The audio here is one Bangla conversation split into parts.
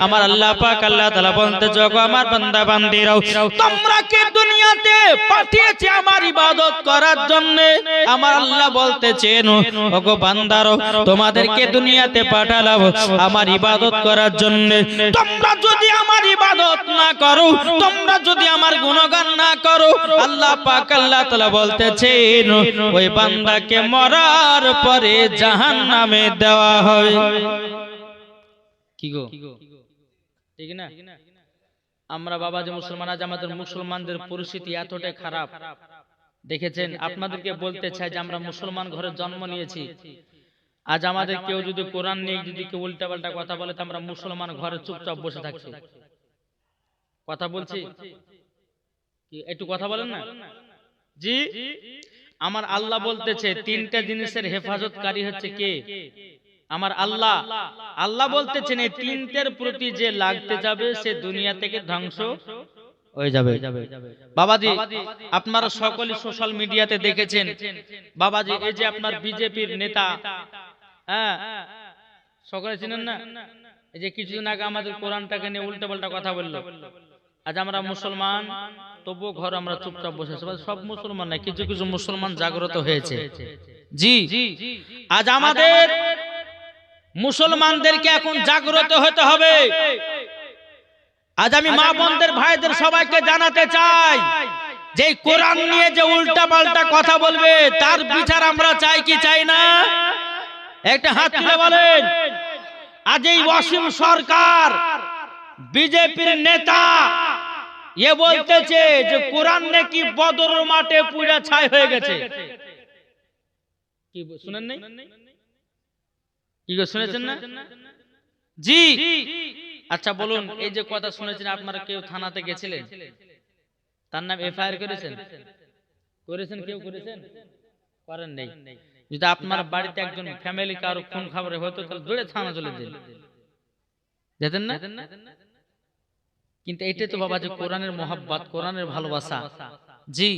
আমার আল্লাহ পাক আল্লাহ তাআলা বলতেছে ওগো আমার বান্দা বান্দীরাও তোমরা কি দুনিয়াতে পাঠিয়েছি আমার ইবাদত করার জন্য। আমার আল্লাহ বলতেছেন ওগো বান্দারো তোমাদেরকে দুনিয়াতে পাঠালাম আমার ইবাদত করার জন্য। তোমরা যদি আমার ইবাদত না করো, তোমরা যদি আমার গুণগান না করো, আল্লাহ পাক আল্লাহ তাআলা বলতেছেন ওই বান্দাকে মরার পরে জাহান্নামে দেওয়া হবে। কি গো ঠিক না? আমরা বাবা যে মুসলমান, আজ আমাদের মুসলমানদের পরিস্থিতি এতটাই খারাপ দেখেছেন। আপনাদেরকে বলতে চাই যে আমরা মুসলমান ঘরে জন্ম নিয়েছি। আজ আমাদের কেউ যদি কোরআন নিয়ে যদি কেউ উল্টাপাল্টা কথা বলে তো আমরা মুসলমান ঘরে চুপচাপ বসে থাকছি। কথা বলছি কি একটু কথা বলেন না জি। আমার আল্লাহ বলতেছে তিনটা জিনিসের হেফাজতকারী হচ্ছে কে? আমার আল্লাহ। আল্লাহ বলতেছেন এই তিনটের প্রতি যে লাগতে যাবে সে দুনিয়া থেকে ধ্বংস হয়ে যাবে। বাবাজি আপনারা সকলে সোশ্যাল মিডিয়াতে দেখেছেন বাবাজি এই যে আপনার বিজেপির নেতা, হ্যাঁ সকলে চিনেন না? এই যে কিছুদিন আগে আমাদের কোরআনটাকে নিয়ে উল্টাপাল্টা কথা বললো। আজ আমরা মুসলমান তবুও ঘর আমরা চুপচাপ বসে আছি। সব মুসলমান না, কিছু কিছু মুসলমান জাগ্রত হয়েছে জি। আজ আমাদের মুসলমানদেরকে এখন জাগ্রত হতে হবে। আজ আমি মা বোনদের ভাইদের সবাইকে জানাতে চাই যে কোরআন নিয়ে যে উল্টা পাল্টা কথা বলবে তার বিচার আমরা চাই কি চাই না? একটা হাত তুলে বলেন। আজ এই ওয়াসিম সরকার বিজেপির নেতা এ বলতেছে যে কোরআন নাকি বদর মাঠে পুড়ে ছাই হয়ে গেছে। কি শুনেন নাই? কি গো শুনেছেন না জি? আচ্ছা বলুন এই যে কথা শুনেছেন আপনারা কেউ থানাতে গেছিলেন? তার নাম এফআইআর করেছেন? করেছেন কেউ করেছেন? করেন নাই। যদি আপনার বাড়িতে একজন ফ্যামিলি কারো খুন খবরে হতো তাহলে দৌড়ে থানা চলে যেতেন না? কিন্তু এটাই তো বাবা যে কোরআনের মহব্বত, কোরআনের ভালোবাসা জি।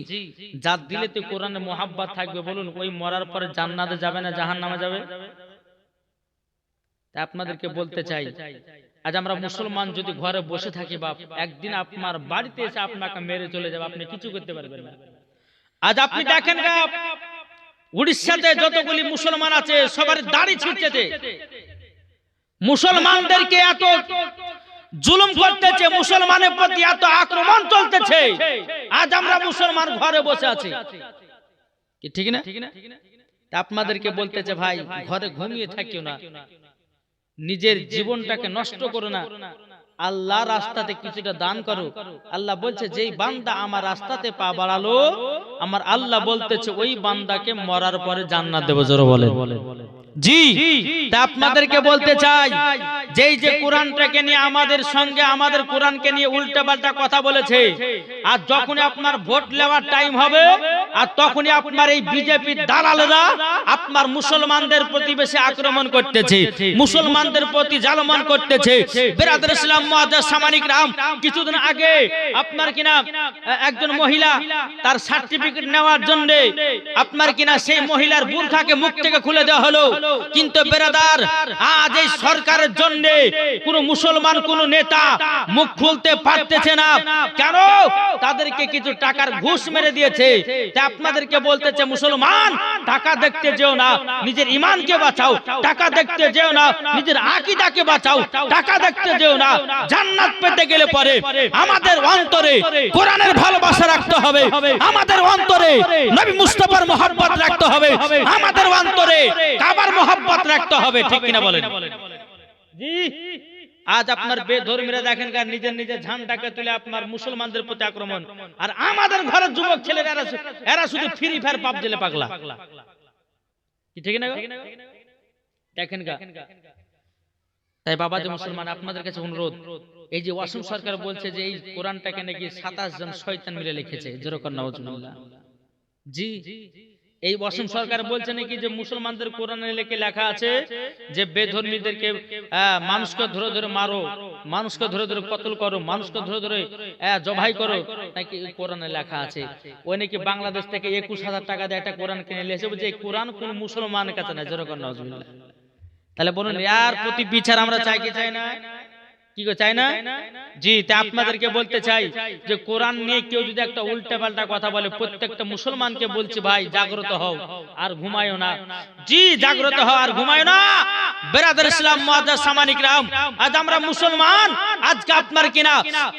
যার দিলে তো কোরআনের মহব্বত থাকবে বলুন ওই মরার পরে জান্নাতে যাবে না জাহান্নামে যাবে? আপনাদেরকে বলতে চাই আজ আমরা মুসলমান যদি ঘরে বসে থাকি বাপ একদিন আপনার বাড়িতে এসে আপনাকে মেরে চলে যাবে, আপনি কিছু করতে পারবেন না। আজ আপনি দেখেন উড়িষ্যাতে যতগুলি মুসলমান আছে সবার দাড়ি ছিঁড়ছে। মুসলমানদেরকে এত জুলুম করতেছে, মুসলমানের প্রতি এত আক্রমণ চলতেছে, আজ আমরা মুসলমান ঘরে বসে আছি কি ঠিক না? আপনাদেরকে বলতেছে ভাই ঘরে ঘুমিয়ে থাকিও না, নিজের জীবনটাকে নষ্ট করো না, আল্লাহ রাস্তাতে কিছুটা দান করো। আল্লাহ বলছে যেই বান্দা আমার রাস্তাতে পা বাড়ালো আমার আল্লাহ বলতেছে ওই বান্দাকে মরার পরে জান্নাত দেব। জোরে বলেন জি। তা আপনাদেরকে বলতে চাই যেই যে কোরআনটাকে নিয়ে আমাদের সঙ্গে আমাদের কোরআনকে নিয়ে উল্টাপাল্টা কথা বলেছে, আর যখনই আপনার ভোট নেওয়ার টাইম হবে আর তখনই আপনার এই বিজেপির দালালেরা আপনার মুসলমানদের প্রতি বেশি আক্রমণ করতেছে, মুসলমানদের প্রতি জালমান করতেছে। বিরাদর ইসলাম মুআজ্জাজ সামানিক রাম কিছুদিন আগে আপনার কিনা একজন মহিলা তার সার্টিফিকেট নেওয়ার জন্য আপনার কিনা সেই মহিলার বুরখাকে মুখ থেকে খুলে দেওয়া হলো। কিন্তু বেরাদার আজ এই সরকারের জন্য কোন মুসলমান কোন নেতা মুখ খুলতে পারতেছে না। কেন? তাদেরকে কিছু টাকার ঘুষ মেরে দিয়েছে। তাই আপনাদেরকে বলতেছে মুসলমান টাকা দেখতে যেও না, নিজের ঈমানকে বাঁচাও। টাকা দেখতে যেও না, নিজের আকীদাকে বাঁচাও। টাকা দেখতে যেও না, জান্নাত পেতে গেলে পরে আমাদের অন্তরে কোরআনের ভালোবাসা রাখতে হবে, আমাদের অন্তরে নবী মুস্তাফার মহব্বত রাখতে হবে, আমাদের অন্তরে কাবার মহব্বত রাখতে হবে। ঠিক কিনা বলেন জি? আজ আপনার বেধর্মীরা দেখেন নিজের নিজের ঝান্ডাকে তুলে আপনার মুসলমানদের প্রতি আক্রমণ, আর আমাদের ঘরের যুবক ছেলেরা এরা শুধু ফ্রি ফায়ার পাবজিলে পাগলা। কি ঠিক না দেখেন তাই বাবা যে মুসলমান আপনাদের কাছে অনুরোধ, এই যে ওয়াসিম সরকার বলছে যে এই কোরআনটাকে নাকি 27 জন শয়তান মিলে লিখেছে, যেরকম নাউজুবিল্লাহ জি। এই ওয়াসিম সরকার বলছে নাকি যে মুসলমানদের কোরআনে লেখা আছে যে বেধর্মীদেরকে মানুষকে ধরে ধরে মারো, মানুষকে ধরে ধরে কতল করো, মানুষকে ধরে ধরে জবাই করো, নাকি কোরআনে লেখা আছে। ওই নাকি বাংলাদেশ থেকে 21,000 টাকা দিয়ে একটা কোরআন কিনে নিয়ে এসে বলছে এই কোরআন কোন মুসলমানের কাছে না, যেরকম নাউজুবিল্লাহ। তাহলে বলুন এর প্রতি বিচার আমরা চাই কি চাই না? কি গো চাই না? জি, তা আপনাদেরকে বলতে চাই যে কোরআন নিয়ে কেউ যদি একটা উল্টা পাল্টা কথা বলে, প্রত্যেকটা মুসলমানকে বলছি ভাই জাগ্রত হও আর ঘুমায়ো না। জি, জাগ্রত হও আর ঘুমায়ো না। বেরাদার ইসলাম মুআজ্জাজ সামানিক রাম, আজ আমরা মুসলমান, আজকে আপনার কিনা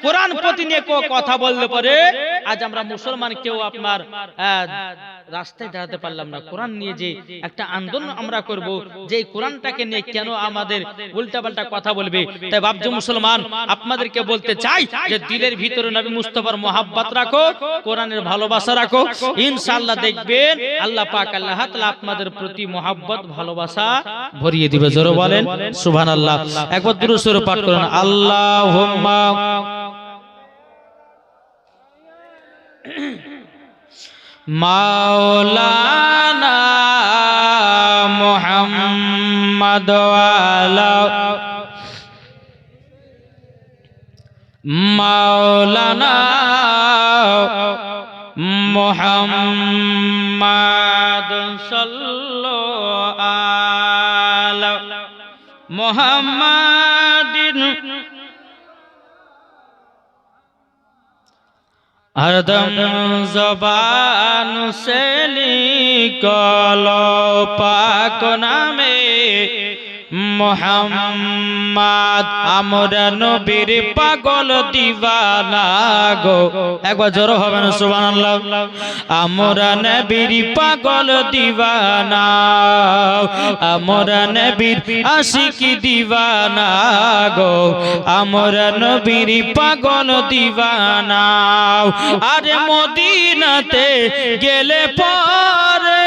কোরআন প্রতি নিয়ে কথা বললে পরে আজ আমরা মুসলমান কেউ আপনার রাস্তায় দাঁড়াতে পারলাম না। কোরআন নিয়ে যে একটা আন্দোলন আমরা করব, যে কোরআনটাকে নিয়ে কেন আমাদের উল্টাপাল্টা কথা বলবে। তাই বাপজি মুসলমান, আপনাদেরকে বলতে চাই যে দিলের ভিতরে নবী মুস্তাফার মোহাব্বত রাখো, কোরআনের ভালোবাসা রাখো, ইনশাআল্লাহ দেখবেন আল্লাহ পাক আল্লাহ তাআলা আপনাদের প্রতি মোহাব্বত ভালোবাসা ভরিয়ে দিবে। জোরে বলেন সুবহানাল্লাহ। একবার দুরূদ শরীফ পাঠ করুন। আল্লাহুম্মা মাওলানা মুহাম্মদ ওয়ালা মাওলানা মুহাম্মদ সাল্লাল্লাহু আলা মুহাম্মাদিন हरदम ज़बान से निकलो पाक नामे मोहम्मद আমরা নবীর পাগল দিওয়ানা গো। একবার জোরে হবে না সুবহানাল্লাহ। আমরা নবীর পাগল দিওয়ানা, আমরা নবীর আশিক দিওয়ানা গো, আমরা নবীর পাগল দিওয়ানা। আরে মদিনাতে গেলে পরে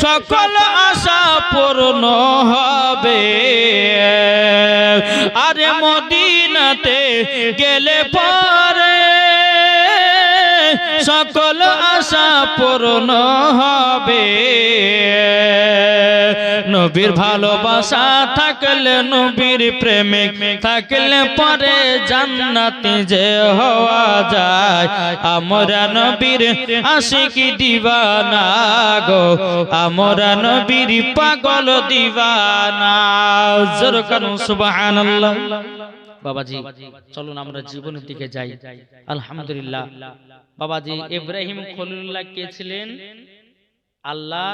সকল আশা পূর্ণ হবে। আরে মদিনাতে গেলে পরে সকল আশা পূর্ণ হবে। নবীর ভালোবাসা থাকলে, নবীর প্রেমে থাকলে পরে জান্নাতে যে হওয়া যায়। আমরা নবীর আশিক দিওয়ানা গো, আমরা নবীর পাগল দিওয়ানা। জোরে কানুন সুবহানাল্লাহ। বাবাজি চলুন আমরা জীবনের দিকে যাই। আলহামদুলিল্লাহ। বাবাজি ইব্রাহিম খলিলুল্লাহ কে ছিলেন? আল্লাহ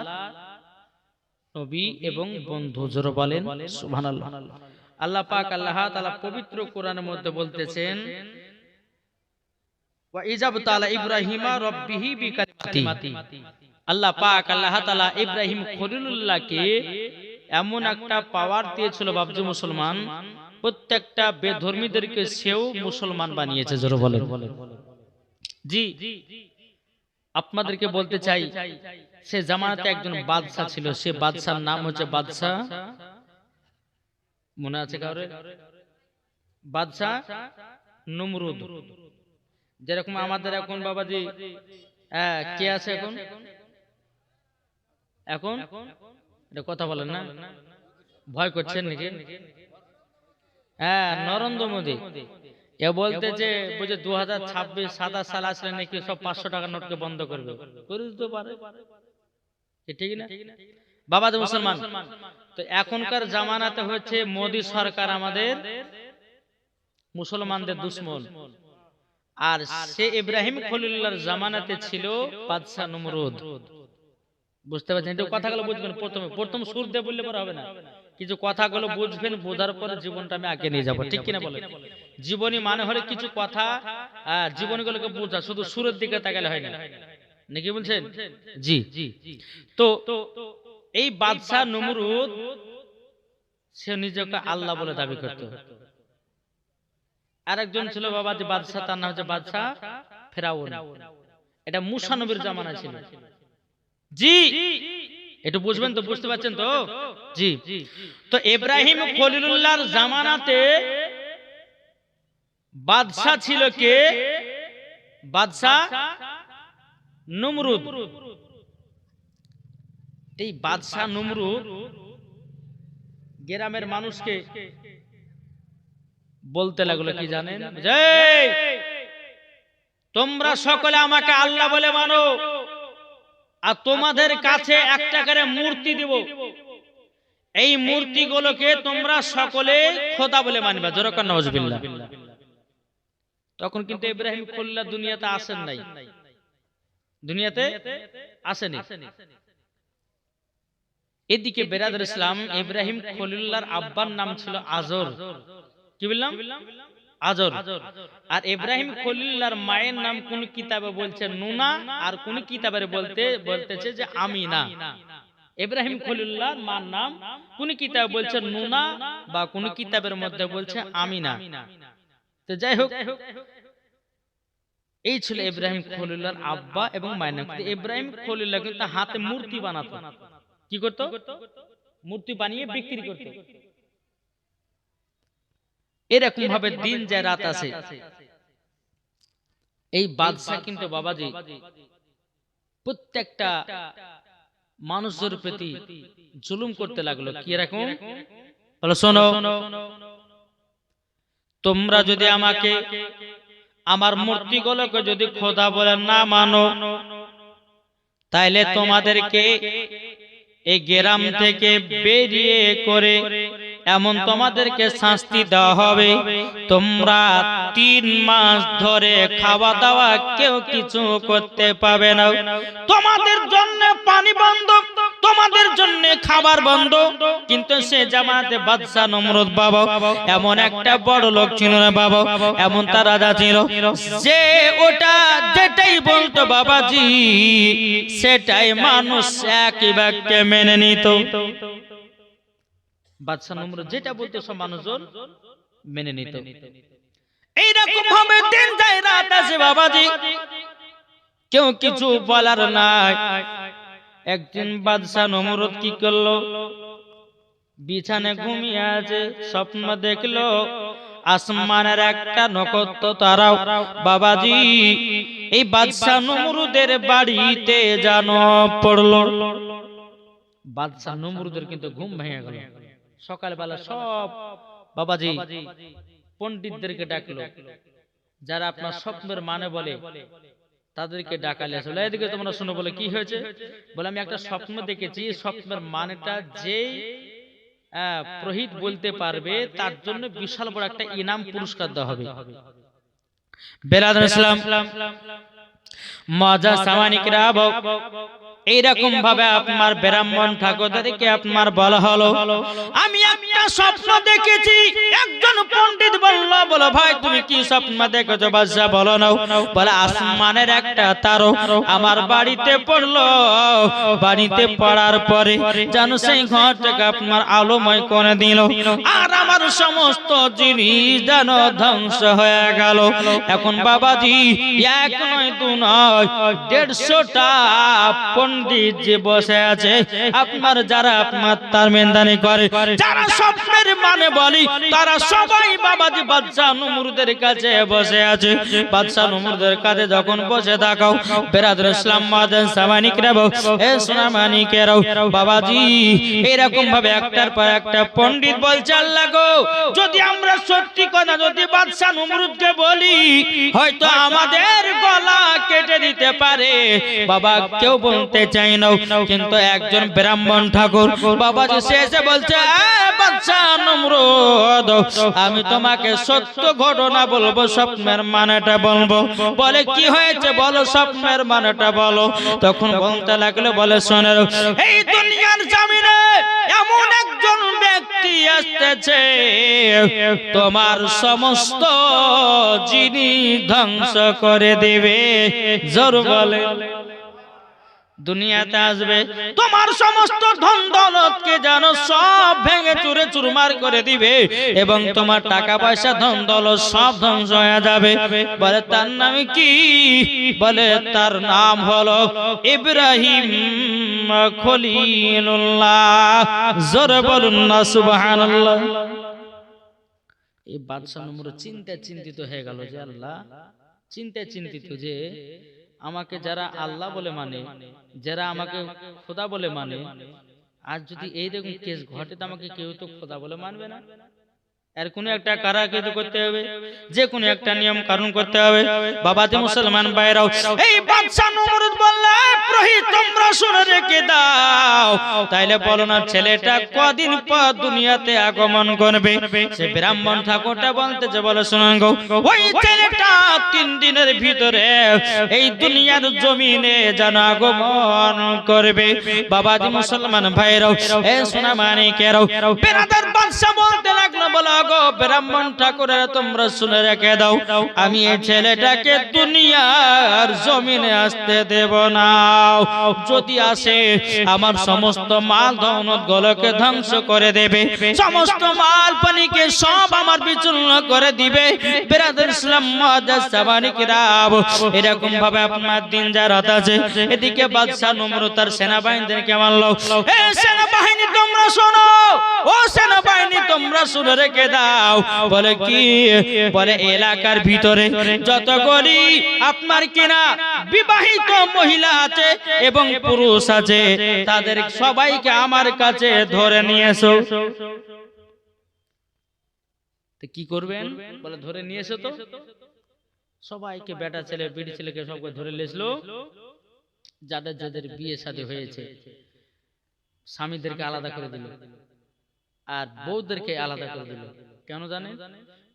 নবী এবং বন্ধু। জোরে বলেন সুবহানাল্লাহ। আল্লাহ পাক আল্লাহ তাআলা পবিত্র কোরআনের মধ্যে বলতেছেন, ওয়া ইজাবতালা ইব্রাহিমা রাব্বিহি বিকালিমাতি। আল্লাহ পাক আল্লাহ তাআলা ইব্রাহিম খলিলুল্লাহকে এমন একটা পাওয়ার দিয়েছিল বাপজি মুসলমান, প্রত্যেকটা বেধর্মীদেরকে সেও মুসলমান বানিয়েছে। জোরে বলেন। জি, আপনাদেরকে বলতে চাই সে জামানাতে একজন বাদশা ছিল। সে বাদশার নাম হচ্ছে বাদশা, মনে আছে কাউরে? বাদশা নমরুদ। যেরকম আমাদের এখন বাবাজি কে আছে এখন? এখন এটা কথা বলেন না, ভয় করছেন নাকি? নরেন্দ্র মোদী এ বলতেছে বুঝে 2026-27 সাল আসলে নাকি সব 500 টাকার নোটকে বন্ধ করবে। করে দিতে পারে, ঠিক না বাবাজি মুসলমান? তো এখনকার জামানাতে হচ্ছে মোদী সরকার আমাদের মুসলমানদের দুশ্মন, আর সে ইব্রাহিম খলিলুল্লাহর জামানাতে ছিল বাদশা নমরুদ। বুঝতে পারছেন? একটু কথাগুলো বুঝবেন। প্রথম সুর দিয়ে বললে পরে হবে না, কিছু কথাগুলো বুঝবেন, বোঝার পরে জীবনটা আমি আগে নিয়ে যাবো, ঠিক কিনা বলেন? জীবনী মানে হলে কিছু কথা জীবনীগুলোকে বোঝা, শুধু সুরের দিকে তাকালে হয় না, নাকি বলছেন? জি। তো এই বাদশা নমরুদ সে নিজেকে আল্লাহ বলে দাবি করত। আরেকজন ছিল বাবাজি বাদশা, তার নাম হচ্ছে বাদশা ফেরাউন। এটা মুসা নবীর জামানা ছিল। জি, একটু বুঝবেন তো, বুঝতে পারছেন তো? জি। তো ইব্রাহিম খলিলুল্লাহর জামানাতে বাদশা ছিল কে? বাদশা নমরুদ। এই বাদশা নমরুদ গ্রামের মানুষকে বলতে লাগলো কি জানেন? যে তোমরা সকলে আমাকে আল্লাহ বলে মানো, আর তোমাদের কাছে একটা করে মূর্তি দেব, এই মূর্তিগুলোকে তোমরা সকলে খোদা বলে মানবে, জোরে কান নাউজুবিল্লাহ। তখন কিন্তু ইব্রাহিম খলিলুল্লাহ দুনিয়াতে আসেন নাই, দুনিয়াতে আসেনি। এদিকে বেরাদর ইসলাম, ইব্রাহিম খলিলুল্লাহর আব্বার নাম ছিল আজর। কি বললাম? আজর। আর ইব্রাহিম খলিলুল্লাহর মায়ের নাম কোন কিতাবে বলছে নুনা, আর কোন কিতাবের বলতেছে যে আমিনা। ইব্রাহিম খলিলুল্লাহর মার নাম কোন কিতাবে বলছে নুনা, বা কোন কিতাবের মধ্যে বলছে আমিনা। তো যাই হোক, এই ছিল ইব্রাহিম খলিলুল্লাহর আব্বা এবং মায়ের নাম। ইব্রাহিম খলিলুল্লাহ কিন্তু হাতে মূর্তি বানাতো। কি করতো? মূর্তি বানিয়ে বিক্রি করতো। এরকম ভাবে দিন যায় রাত আসে। এই বাদশা কিন্তু বাবাজি প্রত্যেকটা মানুষের প্রতি জুলুম করতে লাগলো। কি রকম? বলো শোনো, তোমরা যদি আমাকে, আমার মূর্তিগুলোকে যদি খোদা বলে না মানো, তাইলে তোমাদেরকে এই গ্রাম থেকে বেরিয়ে করে এমন তোমাদেরকে শাস্তি দেওয়া হবে, তোমরা 3 মাস ধরে খাওয়া দাওয়া কেউ কিছু করতে পাবে না। তোমাদের জন্য পানি বন্ধ, তোমাদের জন্য খাবার বন্ধ। কিন্তু সে জামাতে বাদশা নমরুদ বাবা এমন একটা বড় লোক ছিল না বাবা, এমন তার রাজা ছিল যে ওটা যেটাই বলতো বাবাজি সেটাই মানুষ একই বাক্যে মেনে নিত। বাদশা নমরুদ যেটা বলতো সব মানুষজন মেনে নিত। এইরকম ভাবে দিন যায় রাত আসে বাবাজি, কেউ কিছু বলার নাই। একদিন বাদশা নমরুদ কি করলো, বিছানে ঘুমিয়ে আছে, স্বপ্ন দেখলো আসমানের একটা নক্ষত্র তারাও বাবাজি এই বাদশা নমরুদের বাড়িতে জানো পড়লো। বাদশা নমরুদের কিন্তু ঘুম ভেঙে গেল। সকালবেলা সব বাবাজি পণ্ডিতদেরকে ডাকলো, যারা আপনার স্বপ্নের মানে বলে তাদেরকে ডাকালে আসলে এদিকে তোমরা শুনো। বলে কি হয়েছে? বলে আমি একটা স্বপ্ন দেখেছি, স্বপ্নের মানেটা যে প্রহিত বলতে পারবে তার জন্য বিশাল বড় একটা ইনাম পুরস্কার দেওয়া হবে। বেরাদর ইসলাম মজা সামানিকরা এইরকম ভাবে আপনার ব্রাহ্মণ ঠাকুরদেরকে আপনার বলা হলো, আমি একটা স্বপ্ন দেখেছি। একজন পণ্ডিত বলল, বলো ভাই তুমি কি স্বপ্ন দেখেছো? বাদশা বলো না। বলে আসমানের একটা তারো আমার বাড়িতে পড়লো, বাড়িতে পড়ার পরে যেন সেই ঘরটাকে আপনার আলোময় করে দিল, আর আমার সমস্ত জিনিস যেন ধ্বংস হয়ে গেল। এখন বাবাজি এক নয় দু নয় 150টা পণ্ডিত যে বসে আছে আপনার, যারা আপনার তার মেনদানি করে, যারা স্বপ্নের মানে বলি, তারা সবাই বাবাজি বাদশা নমরুদের কাছে বসে আছে। বাদশা নমরুদের কাছে যখন বসে থাকো বেরাদর ইসলাম মাদান সামানিকরা এ সোনা মানিকেরাও বাবাজি এরকম ভাবে একটার পর একটা পণ্ডিত বলছে, আল্লাহ গো যদি আমরা সত্যি কথা যদি বাদশা নমরুদকে বলি হয়তো আমাদের গলা কেটে দিতে পারে। বাবা কেউ বলতে চাই না, কিন্তু একজন ব্রাহ্মণ ঠাকুর বাবাজি শেষে বলছে, বাদশা নমরুদ আমি তোমাকে সত্য ঘটনা বলবো, স্বপ্নের মানেটা বলবো। বলে কি হয়েছে বলো, স্বপ্নের মানেটা বলো। তখন বলতে লাগলো, বলে শোনো এই দুনিয়ার জমিনে এমন একজন ব্যক্তি আসতেছে তোমার সমস্ত জিনিস ধ্বংস করে দেবে। জোর বলে দুনিয়াতে আসবে, তোমার সমস্ত ধন দৌলতকে যেন সব ভেঙে চুরে চুরমার করে দিবে, এবং তোমার টাকা পয়সা ধন দৌলত সব ধ্বংস হয়ে যাবে। বলে তার নাম কি? বলে তার নাম হলো ইব্রাহিম খলিলুল্লাহ। জোরে বলুন না সুবহানাল্লাহ। এই বাদশা নমরুদ চিন্তিত হয়ে গেল যে আল্লাহ, চিন্তিত যে আমাকে যারা আল্লাহ বলে মানে, যারা আমাকে খোদা বলে মানে, আর যদি এইরকম কেস ঘটে তো আমাকে কেউ তো খোদা বলে মানবে না। এর কোনো একটা কারাকৃত করতে হবে, যে কোনো একটা নিয়ম কানুন করতে হবে। বাবাজি মুসলমান ভাইরাও, এই বাদশা নমরুদ বললে প্রহি তোমরা শুনে রেখে দাও, তাইলে বলো না ছেলেটা কদিন পর দুনিয়াতে আগমন করবে। সে ব্রাহ্মণ ঠাকুরটা বলতেছে, বলে শুনুন গো, ওই ছেলেটা 3 দিনের ভিতরে এই দুনিয়ার জমিনে যেন আগমন করবে। বাবাজি মুসলমান ভাইরাও, এ সোনা মানিকেরাও, বেরাদার বাদশা বলতে লাগলো, বলো গো ব্রাহ্মণ ঠাকুরেরা তোমরা শুনে রেখে দাও, আমি এই ছেলেটাকে দুনিয়ার জমিনে আসতে দেব না। যদি আসে আমার সমস্ত মাল দৌলত গুলোকে ধ্বংস করে দেবে, সমস্ত মাল পানিকে সব আমার বিচূর্ণ করে দিবে। বেরাদার ইসলাম মুআজ্জাজ সাবানিকরা, এরকম ভাবে আপনার দিন যা রাত আছে। এদিকে বাদশা নমরুদ তার সেনাবাহিনীদেরকে মারলো, এ সেনাবাহিনী তোমরা শোনো, ও সেনাবাহিনী তোমরা শুনে রেখে দাও। বলে কি? বলে এলাকার ভিতরে যতগুলি আপনার কিনা বিবাহিত মহিলা আছে এবং পুরুষ আছে, তাদের সবাইকে আমার কাছে ধরে নিয়ে এসো। কি করবেন? বলে ধরে নিয়ে এসো। তো সবাইকে, বেটা ছেলে বিড়ি ছেলেকে সবকে ধরে লেসলো। যাদের যাদের বিয়ে শাদী হয়েছে স্বামীদেরকে আলাদা করে দিল, আর বউদেরকে আলাদা করে দিল। কেন জানেন?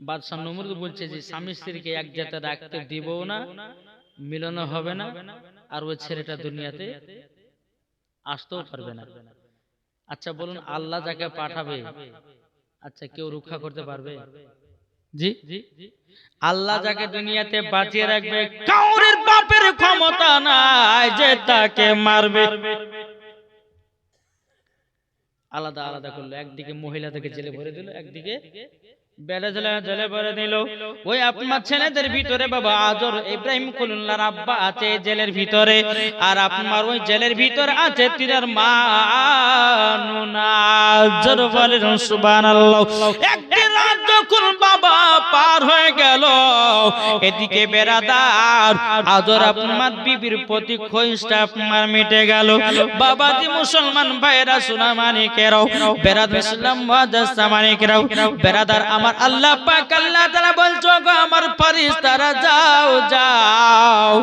বাদশা নমরুদ বলছে যে স্বামী স্ত্রীকে এক জায়গাতে রাখতে দিব না, মিলনও হবে না, আর ওই ছেলেটা দুনিয়াতে আসতেও পারবে না। আচ্ছা বলুন, আল্লাহ যাকে পাঠাবে, আচ্ছা কেউ রক্ষা করতে পারবে? জি, আল্লাহ যাকে দুনিয়াতে বাঁচিয়ে রাখবে, কাউরের বাপের ক্ষমতা নাই যে তাকে মারবে। আলাদা আলাদা করলো, একদিকে মহিলাদেরকে জেলে ভরে দিল, একদিকে বেলা জেলে ভরে দিল। ওই আপনার ছেলেদের ভিতরে বাবা আজর ইব্রাহিম খলিলুল্লাহর আব্বা আছে জেলের ভিতরে, আর আপনার ওই জেলের ভিতরে আছে তিনার মা নুনা। আজর বলেন সুবহানাল্লাহ। একদিন রাত যখন বাবা পার হয়ে গেল, এদিকে বেরাদার আজর আপনার বিবির প্রতি খোঁজটা আপনার মিটে গেল। বাবাজি মুসলমান ভাইরা সোনা মানিকেরাও, বেরাদার ইসলাম মুআজ্জাজ সামানিকেরাও, বেরাদার আমার আল্লাহ পাক আল্লাহ তাআলা বলছো গো আমার ফেরেশতারা যাও যাও,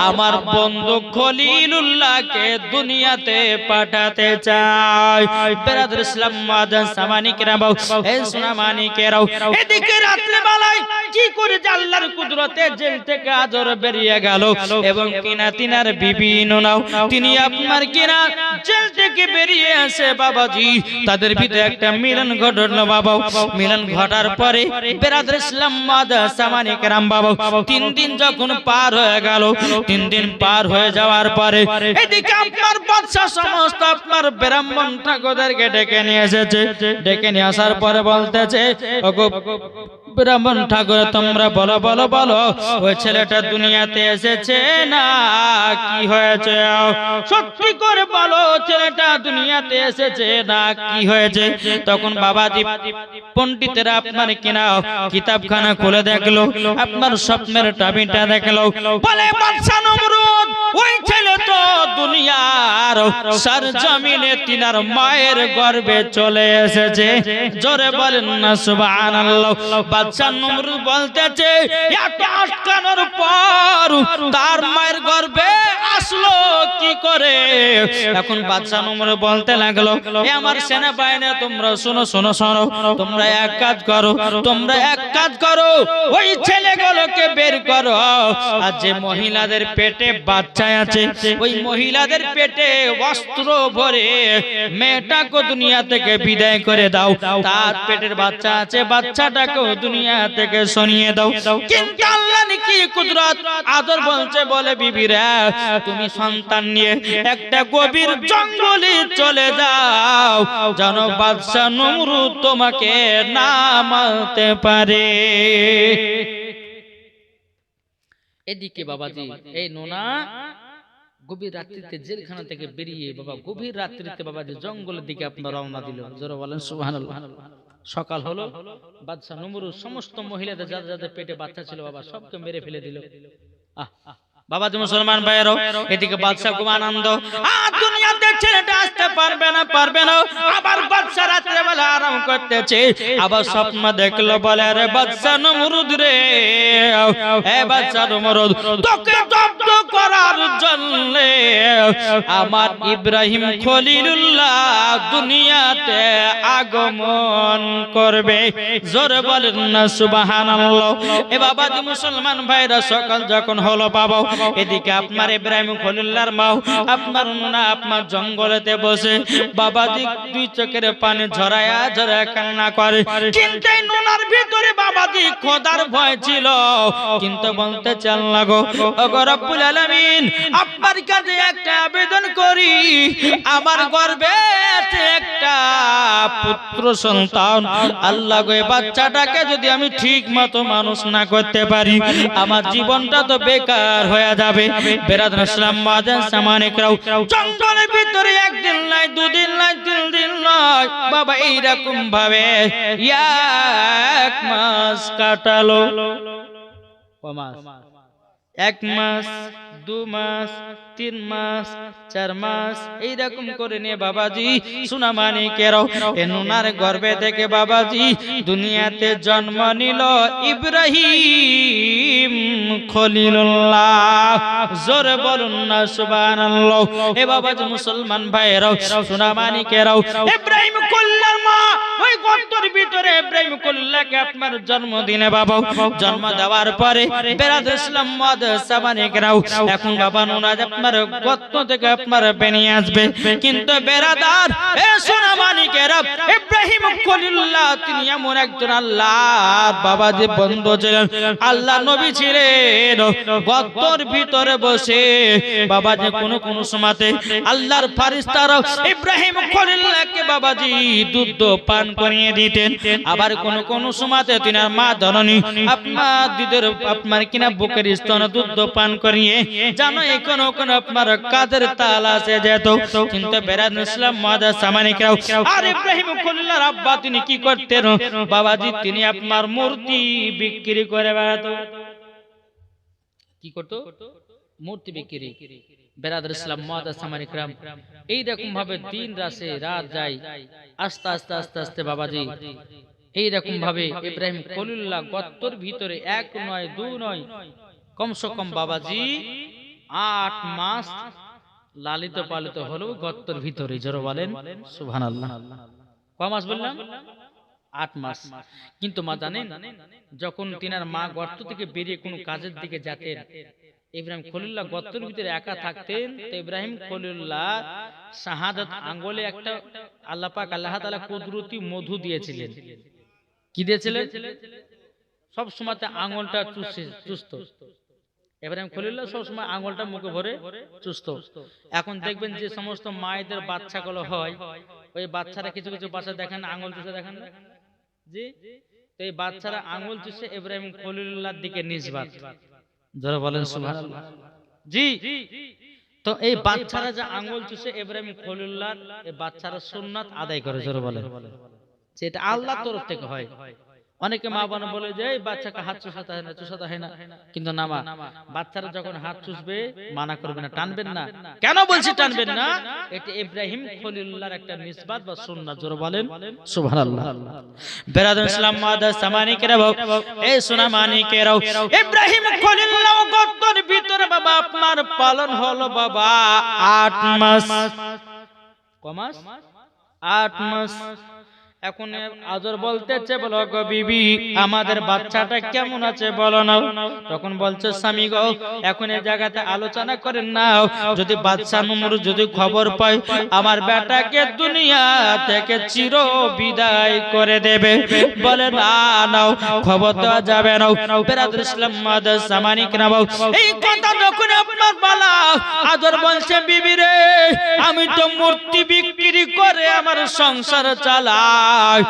আমার বন্ধু খলিলুল্লাহকে দুনিয়াতে পাঠাতে চাই। বেরাদার ইসলাম মুআজ্জাজ সামানিকেরাও, এই সোনা মানিকেরাও, এদিকে রাত্রে বেলায় কি করে যে আল্লাহর কুদরতে জেল থেকে আজর বেরিয়ে গেল, এবং কিনা তিনার বিবি নুনাও তিনি আপনার কিনা জেল থেকে বেরিয়ে আসে। বাবাজি তাদের ভিতরে একটা মিলন ঘটলো। বাবা মিলন ঘটার পরে বেরাদার ইসলাম মুআজ্জাজ সামানিকেরাম, বাবা 3 দিন যখন পার হয়ে গেল, 3 দিন পার হয়ে যাওয়ার পরে এদিকে আপনার বাদশা সমস্ত আপনার ব্রাহ্মণ ঠাকুরদেরকে ডেকে নিয়ে এসেছে। ডেকে নিয়ে আসার পরে বলতেছে, ওগো ব্রাহ্মণ ঠাকুর তোমরা বলো বলো বলো, ওই ছেলেটা দুনিয়াতে এসেছে না কি হয়েছে? সত্যি করে বলো, ছেলেটা দুনিয়াতে এসেছে না কি হয়েছে? তখন বাবাজি পণ্ডিতেরা আপনার কিনা কিতাবখানা খুলে দেখলো, আপনার স্বপ্নের টাবিটা দেখলো। বলে বাদশা নমরুদ, ওই ছেলে তো দুনিয়ার সরজমিনে তিনার মায়ের গর্ভে চলে এসেছে। জোরে বলেন না সুবহানাল্লাহ। বাদশা নমরুদ বলতেছে, এত আটকানোর পর তার মায়ের গর্ভে আসলো কি করে? এখন বাদশা নমরুদ বলতে লাগলো, এ আমার সেনাবাহিনী তোমরা শোনো শোনো শোনো, তোমরা এক কাজ করো, তোমরা এক কাজ করো, ওই ছেলেগুলোকে বের করো, আর যে মহিলাদের পেটে বাচ্চা আছে ওই মহিলাদের পেটে বস্ত্র ভরে মেয়েটাকে দুনিয়া থেকে বিদায় করে দাও। তার পেটের বাচ্চা আছে, বাচ্চাটাকে দুনিয়া থেকে সরিয়ে দাও। কিন্তু আল্লাহ কি কুদরত! আদর বলছে, বলে বিবিরা তুমি সন্তান নিয়ে একটা গভীর জঙ্গলে চলে যাও, যেন বাদশা নমরুদ তোমাকে না মারতে পারে। এদিকে বাবাজি এই নোনা গভীর রাত্রিতে জেলখানা থেকে বেরিয়ে বাবা গভীর রাত্রিতে বাবাজি জঙ্গলের দিকে আপনার রওনা দিল। জোরে বলেন সুবহানাল্লাহ। সকাল হলো, বাদশা নমরুদ সমস্ত মহিলাদের যাদের যাদের পেটে বাচ্চা ছিল বাবা সবকে মেরে ফেলে দিল। বাবাজি মুসলমান ভাইয়েরও, এদিকে বাদশা খুব আনন্দ, আর দুনিয়াতে ছেলেটা আসতে পারবে না পারবে না। আবার বাদশা রাত্রে বেলা আর আরাম করতেছে, আবার স্বপ্ন দেখলো, বলে রে বাদশা নমরুদ রে, এ বাদশা নমরুদ, তোকে জব্দ করার জন্য আমার ইব্রাহিম খলিলুল্লাহ দুনিয়াতে আগমন করবে। জোরে বলেন না সুবহানাল্লাহ। এ বাবাজি মুসলমান ভাইরা, সকাল যখন হলো বাবা, এদিকে আপনার ইব্রাহিম খলিলুল্লাহর মা আপনার না আপনার জঙ্গলেতে বসে বাবাজি দুই চোখের পানি ঝরায়া ঝরায়া কান্না করে। কিন্তু এই নুনার ভিতরে বাবাজি খোদার ভয় ছিল, কিন্তু বলতে চান লাগো, ওগো রব্বুল আলামিন, আপনার কাছে একটা আবেদন করি, আমার গর্ভে একটা পুত্র সন্তান, আল্লাহ গো এই বাচ্চাটাকে যদি আমি ঠিক মতো মানুষ না করতে পারি, আমার জীবনটা তো বেকার হয়ে যাবে। বেরাদর ইসলাম মাদান সামানিকরাও, জঙ্গলের ভিতরে একদিন নাই, দুদিন নাই, তিন দিন নয় বাবা, এইরকম ভাবে এক মাস কাটালো। এক মাস, 2 মাস, 3 মাস, 4 মাস, এইরকম করে নিয়ে বাবাজি সুনামানিকেরাও এ নুনার গর্ভে থেকে বাবাজি দুনিয়াতে জন্ম নিল ইব্রাহিম খলিলুল্লাহ। জোরে বলুন না সুবহানাল্লাহ। এ বাবাজি মুসলমান ভাইরাও সুনামানিকেরাও, ইব্রাহিম খলিলুল্লাহর মা ওই গর্তের ভিতরে ইব্রাহিম খলিলুল্লাহকে আপনার জন্মদিনে বাবা জন্ম দেওয়ার পরে বেরাদর ইসলাম সামানিকরাও, এখন বাবা নুনা আপনার গর্ত থেকে আপনার বেরিয়ে আসবে, কিন্তু বেরাদার এ সোনামানিকেরা, ইব্রাহিম খলিলুল্লাহ তিনি এমন একজন আল্লাহর বাবাজি বন্ধু ছিলেন, আল্লাহ নবী ছিলেন। গর্তর ভিতরে বসে বাবাজি কোন সময়তে আল্লাহর ফেরেশতারা ইব্রাহিম খলিলুল্লাহকে বাবাজি দুধ পান করিয়ে দিতেন, আবার কোন সময়তে তিনার মা ধরনী আপনার দুধের আপনার কিনা বুকের স্তন দুধ পান করিয়ে জানো কোন আপনার কাদের তাল আছে যেত। কিন্তু বেরাদর ইসলাম মাদার সামানিকরাও, আর ইব্রাহিম খলিলুল্লাহর আব্বা তিনি কি করতেন বাবাজি, তিনি আপনার মূর্তি বিক্রি করে বেড়াতো। কি করতো? মূর্তি বিক্রি। বেরাদর ইসলাম মাদার সামানিকরাম, এইরকম ভাবে দিন রাত যায়, আস্তে আস্তে আস্তে আস্তে বাবাজি এইরকম ভাবে ইব্রাহিম খলিলুল্লাহ গর্তের ভিতরে 1 নয় 2 নয় কমসে কম বাবাজি 8 মাস লালিত পালিত হলো গর্তের ভিতরে। জোরে বলেন সুবহানাল্লাহ। কয় মাস বললাম? 8 মাস। কিন্তু মা জানেন, যখন তিনার মা গর্ত থেকে বেরিয়ে কোনো কাজের দিকে যেতেন, ইব্রাহিম খলিলুল্লাহ গর্তের ভিতরে একা থাকতেন, তো ইব্রাহিম খলিলুল্লাহ শাহাদাত আঙ্গুলে একটা আল্লাহ পাক আল্লাহ তাআলা কুদরতি মধু দিয়েছিলেন। কি দিয়েছিলেন? সব সময়তে আঙ্গুলটা চুষতো। ইব্রাহিম খলিলুল্লাহ সব সময় আঙ্গুলটা মুখে ভরে চুষতো। এখন দেখবেন যে সমস্ত মায়েদের বাচ্চাগুলো হয়, ওই বাচ্চারা কিছু কিছু বাচ্চা দেখেন আঙ্গুল চুষে, দেখেন না জি, তো এই বাচ্চারা আঙ্গুল চুষে ইব্রাহিম খলিলুল্লাহর দিকে নিসবাত। যারা বলেন সুবহানাল্লাহ জি। তো এই বাচ্চারা যে আঙ্গুল চুষে ইব্রাহিম খলিলুল্লাহর, এই বাচ্চারা সুন্নাত আদায় করে। যারা বলেন যেটা আল্লাহর তরফ থেকে হয়। অনেকে মা বোন বলে যে এই বাচ্চাকে হাত চুষাতে হয় না, কিন্তু না মা, বাচ্চারা যখন হাত চুষবে মানা করবে না, টানবেন না। কেন বলছি টানবেন না? এটা ইব্রাহিম খলিলুল্লাহর একটা নিসবাত বা সুন্নাত। জোরে বলেন সুবহানাল্লাহ। বেরাদর ইসলাম মাদার সামানিকেরাও, এই সোনামানিকেরাও, ইব্রাহিম খলিলুল্লাহ গর্তের ভিতরে বাবা আপনার পালন হলো বাবা 8 মাস। কয় মাস? 8 মাস। এখন আজর বলতেছে, বলো গো বিবি আমাদের বাচ্চাটা কেমন আছে বলো না। তখন বলছে স্বামী গো এখন এই জায়গাতে আলোচনা করেন না, যদি বাচ্চা নমরুদ যদি খবর পায় আমার বেটাকে দুনিয়া থেকে চির বিদায় করে দেবে। বলে না নাও, খবর দেওয়া যাবে না। বেরাদর ইসলাম মাদার সামানিকরাও, এই কথা যখন আপনার বলা, আজর বলছে বিবি রে আমি তো মূর্তি বিক্রি করে আমার সংসার চালাই,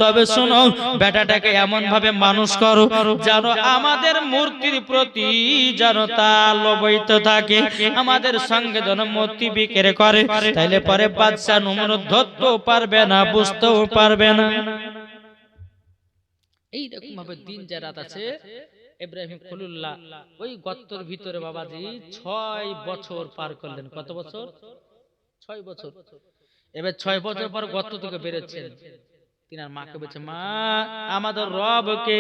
তবে শোনো বেটাটাকে এমন ভাবে মানুষ করো যেন আমাদের মূর্তির প্রতি যেন তা লোভিত থাকে, আমাদের সঙ্গে যেন মূর্তি বিক্রি করে, তাইলে পরে বাদশা নমরুদ ধরতেও পারবে না, বুঝতেও পারবে না। এইরকম ভাবে দিন যা রাত আছে ইব্রাহিম খলিলুল্লাহ ওই গর্তের ভিতরে বাবাজি 6 বছর পার করলেন। কত বছর? 6 বছর। এবার 6 বছর পর গর্ত থেকে বেরোচ্ছেন, তিনার মাকে বলছে, মা আমাদের রবকে,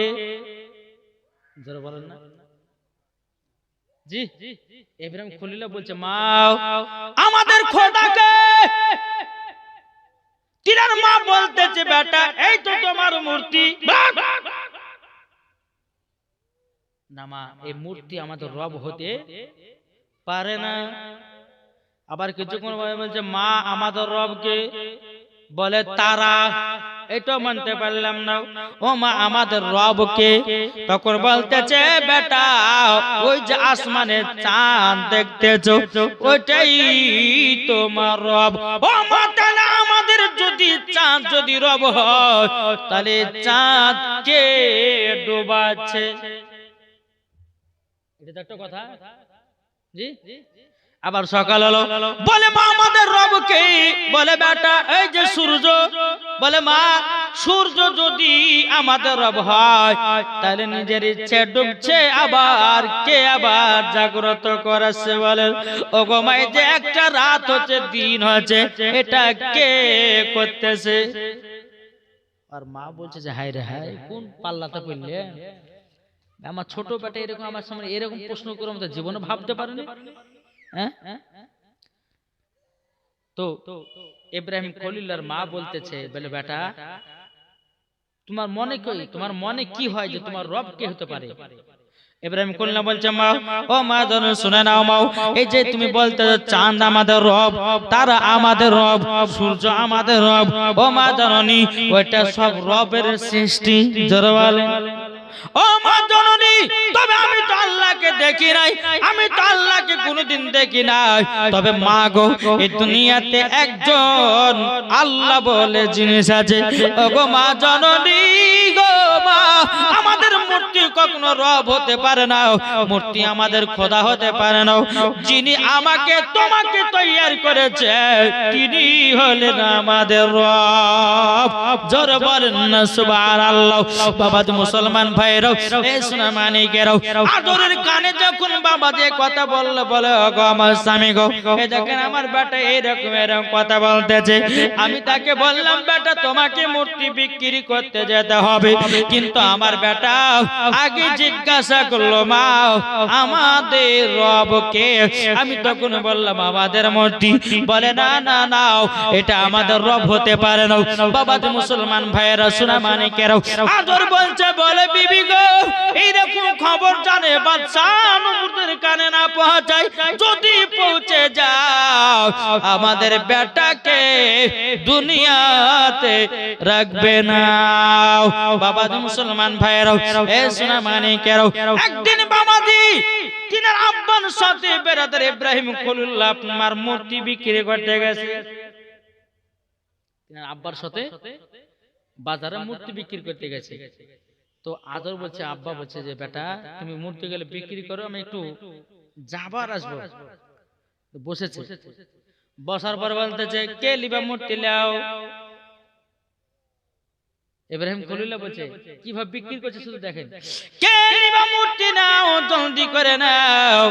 জোরে বলেন না জি, ইব্রাহিম খলিলুল্লাহ বলছে, মা আমাদের খোদাকে। তিনার মা বলতেছে, বেটা এই তো তোমার মূর্তি। না মা, এই মূর্তি আমাদের রব হতে পারে না। আবার কিছুক্ষণ পরে বলছে, মা আমাদের রবকে, বলে তারা, এটাও মানতে পারলাম না। ও মা আমাদের রবকে, তখন বলতেছে, বেটা ওই যে আসমানে চাঁদ দেখতেছো ওইটাই তোমার রব। ও মা তাহলে আমাদের যদি চাঁদ যদি রব হয়, তাহলে চাঁদ কে ডোবাচ্ছে? এটা তো একটা কথা জি। আবার সকাল হলো, বলে মা আমাদের রবকে, বলে বেটা এই যে সূর্য, বলে মা সূর্য যদি আমাদের রব হয়, তাহলে নিজের ইচ্ছে ডুবছে, আবার কে আবার জাগ্রত করাচ্ছে? বলে ও গো মা, যে একটা রাত হচ্ছে দিন হচ্ছে, এটা কে করতেছে? আর মা বলছে যে হায় রে হায়, কোন পাল্লাতে পড়লে? আমার ছোট বেটা এরকম আমার সামনে এরকম প্রশ্ন করে আমাদের জীবনে ভাবতে পারেনি। তো ইব্রাহিম খলিলুল্লাহর মা বলতেছে, বলে বেটা তোমার মনে কই, তোমার মনে কি হয় যে তোমার রব কে হতে পারে? ইব্রাহিম খলিলুল্লাহ বলছে, মা ও মা জানো, শুনে নাও মা, এই যে তুমি বলতেছো চাঁদ আমাদের রব, তারা আমাদের রব, সূর্য আমাদের রব, ও মা জননী ওইটা সব রবের সৃষ্টি। জোরে বলেন ও মা জননী, তবে আমি তো আল্লাহকে দেখি নাই, আমি তো আল্লাহকে কোনোদিন দেখি নাই। তবে মা গো, এই দুনিয়াতে একজন আল্লাহ বলে জিনিস আছে। ও গো মা জননী গো মা, আমাদের মূর্তি কখনো রব হতে পারে না, মূর্তি আমাদের খোদা হতে পারে না। যিনি আমাকে তোমাকে তৈরি করেছে তিনি হলেন আমাদের রব। জোরে বলেন না সুবহানাল্লাহ। বাবা মুসলমান ভাইরাও, এই সোনা মানিকেরাও, আদরের কানে যখন বাবা যে কথা বললো, বলে ওগো আমার স্বামী গো, এই দেখেন আমার বেটা এরকম এরকম কথা বলতেছে। আমি তাকে বললাম, বেটা তোমাকে মূর্তি বিক্রি করতে যেতে হবে, কিন্তু আমার বেটা আগে জিজ্ঞাসা করলো, মা আমাদের রবকে? আমি তখন বললাম আমাদের মূর্তি। বলে না না না, এটা আমাদের রব হতে পারে না। বাবা মুসলমান ভাইয়েরা, সোনা মানিকেরাও, আদর বলছে, বলে বিবি গো, এইরকম খবর জানে বাদশাহ নমরুদের কানে না পৌঁছায়, যদি পৌঁছে যাও আমাদের বেটাকে দুনিয়াতে রাখবে না। বাবা মুসলমান ভাইয়েরাও, এ সোনা মানিকেরাও, একদিন বাবাজি তিনার আব্বার সাথে বেরাদার ইব্রাহিম খলিলুল্লাহ আপনার মূর্তি বিক্রি করতে গেছে। তিনার আব্বার সাথে বাজারে মূর্তি বিক্রি করতে গেছে। তো আদর বলছে, আব্বা বলছে যে বেটা তুমি মূর্তি গেলে বিক্রি করো, আমি একটু যাবার আসবো। বসেছে, বসার পর বলতেছে, কে লিবা মূর্তি লাও? ইব্রাহিম খলিলুল্লাহ বলছে, কিভাবে বিক্রি করছে শুধু দেখেন। কে লিবা মূর্তি নাও, জলদি করে নাও,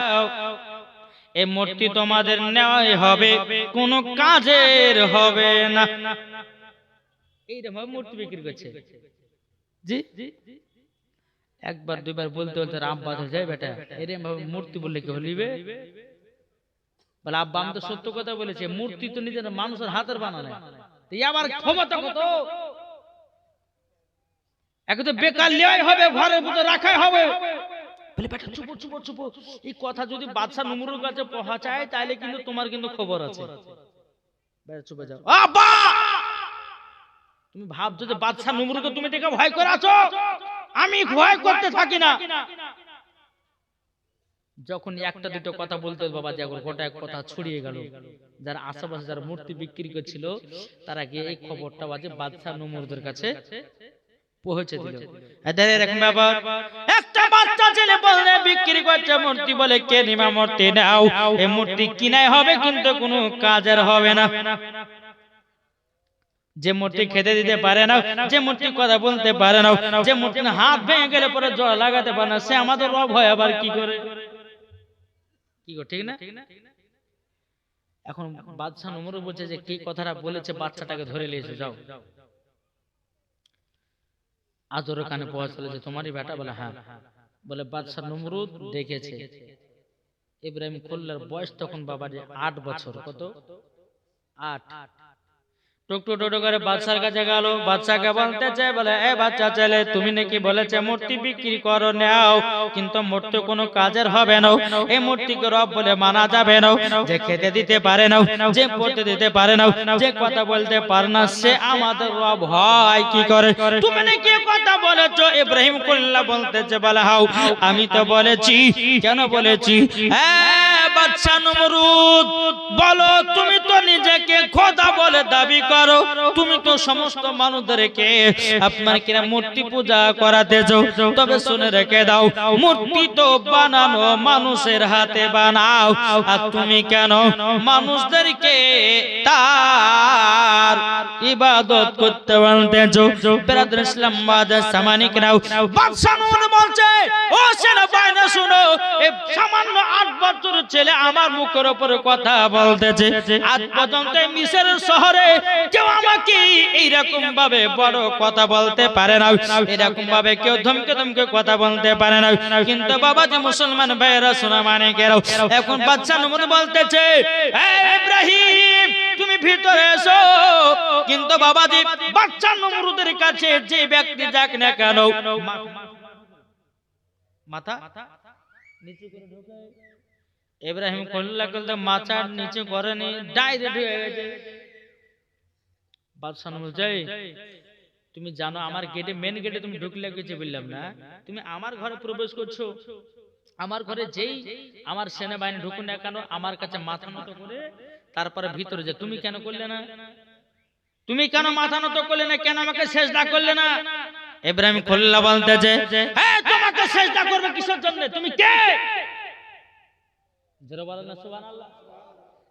এই মূর্তি তোমাদের নেওয়াই হবে, কোনো কাজের হবে না। এইরকম মূর্তি বিক্রি করছে জি। একবার দুইবার বলতে বলতে আব্বা যায়, বেটা এরকম ভাবে মূর্তি বললে কি হলিবে? বলে আব্বা আমি তো সত্য কথা বলেছি, মূর্তি তো নিজের মানুষের হাতের বানানো, আবার ক্ষমতা কত, এখন তো বেকার লেওয়াই হবে, ঘরের ভিতরে রাখাই হবে। বলে বেটা চুপ চুপ চুপ, এই কথা যদি বাদশাহ নমরুদের কাছে পৌঁছায় তাহলে কিন্তু তোমার কিন্তু খবর আছে। বেটা চুপে যাও। আব্বা তুমি ভাবছো যে বাদশাহ নমরুদকে তুমি দেখে ভয় করে আছো, আমি ভয় করতে থাকি না। যখন একটা দুটো কথা বলতে বাবা যে গোটা এক কথা ছড়িয়ে গেল, যারা আশেপাশে যারা মূর্তি বিক্রি করছিল তারা গিয়ে এই খবরটা বাজে বাদশাহ নমরুদের কাছে পৌঁছে দিল। এরকম ব্যাপার, একটা বাচ্চা ছেলে বললে বিক্রি করছে মূর্তি, বলে কে নিমা মূর্তি নাও, এই মূর্তি কিনাই হবে কিন্তু কোনো কাজের হবে না। যে মূর্তি খেতে দিতে পারে না, যে মূর্তি কথা বলতে পারে না, যে মূর্তি হাত ভেঙে গেলে পরে জোড়া লাগাতে পারে না, সে আমাদের রব হয় আবার কি করে? কি গো ঠিক না? এখন বাদশা নমরুদ বলছে যে কি কথাটা বলেছে, বাচ্চাটাকে ধরে নিয়েছে, যাও। আজরের কানে পৌঁছালো যে তোমারই বেটা, বলে হ্যাঁ। বলে বাদশা নমরুদ দেখেছে ইব্রাহিম খলিলের বয়স তখন বাবার 8 বছর। কত? 8। টুকটু করে বাদশার কাছে গেল, বাদশাকে বলতেছে, বলে এ বাচ্চা ছেলে, তুমি নাকি বলেছে মূর্তি বিক্রি করো, নাও, কিন্তু মূর্তি কোনো কাজের হবে না। এই মূর্তিকে রব বলে মানা যাবে না, যে খেতে দিতে পারে না, যে পড়তে দিতে পারে না, যে কথা বলতে পারে না, সে আমাদের রব হয় কি করে? তুমি নাকি কথা বলেছো? ইব্রাহিম খলিল বলতেছে, বলে হাও, আমি তো বলেছি। কেন বলেছি? বাদশা নমরুদ, বলো, তুমি তো নিজেকে খোদা বলে দাবি করো, তুমি তো সমস্ত মানুষদেরকে আপনার কিনা মূর্তি পূজা করাতেছো, তবে শুনে রেখে দাও, মূর্তি তো বানানো মানুষের হাতে বানাও, আর তুমি কেন মানুষদেরকে তার ইবাদত করতে বলতেছো? বেরাদর ইসলাম বাজার সামানিক নাও। বাদশা নমরুদ বলছে, ও সেনাবাহিনী শুনো, এই সামান্য 8 বছর ছেলে আমার মুখের উপরে কথা বলতেছে। আজ পর্যন্ত মিশরের শহরে কেউ আমাকে এইরকম ভাবে বড় কথা বলতে পারে না, এরকম ভাবে কেউ ধমকে কথা বলতে পারে না। কিন্তু বাবা যে মুসলমান ভাইয়েরা শোনা মানে কেরাও, এখন বাদশা নমরুদ বলতেছে, ইব্রাহিম তুমি ভিতরে এসো। কিন্তু বাবাজি বাদশা নমরুদের কাছে যে ব্যক্তি যাক না কেন, মাথা নিচে করে ঢোকে। ইব্রাহিম খলিল মাথা নিচে করেনি, ডাইরেক্ট হয়ে গেছে। বাদশা বলছে, তুমি জানো আমার গেটে, মেন গেটে তুমি ঢুকলে কিছু বললাম না, তুমি আমার ঘরে প্রবেশ করছো, আমার ঘরে যেই আমার সেনাবাহিনী ঢুকুন না কেন, আমার কাছে মাথা নত করে তারপরে ভিতরে যে তুমি কেন করলে না? তুমি কেন মাথা নত করলে না? কেন আমাকে সেজদা করলে না? ইব্রাহিম খলিল বলতেছে, হ্যাঁ তোমাকে সেজদা করবে কিসের জন্য? তুমি কে? জোরে বলেন না সুবহানাল্লাহ।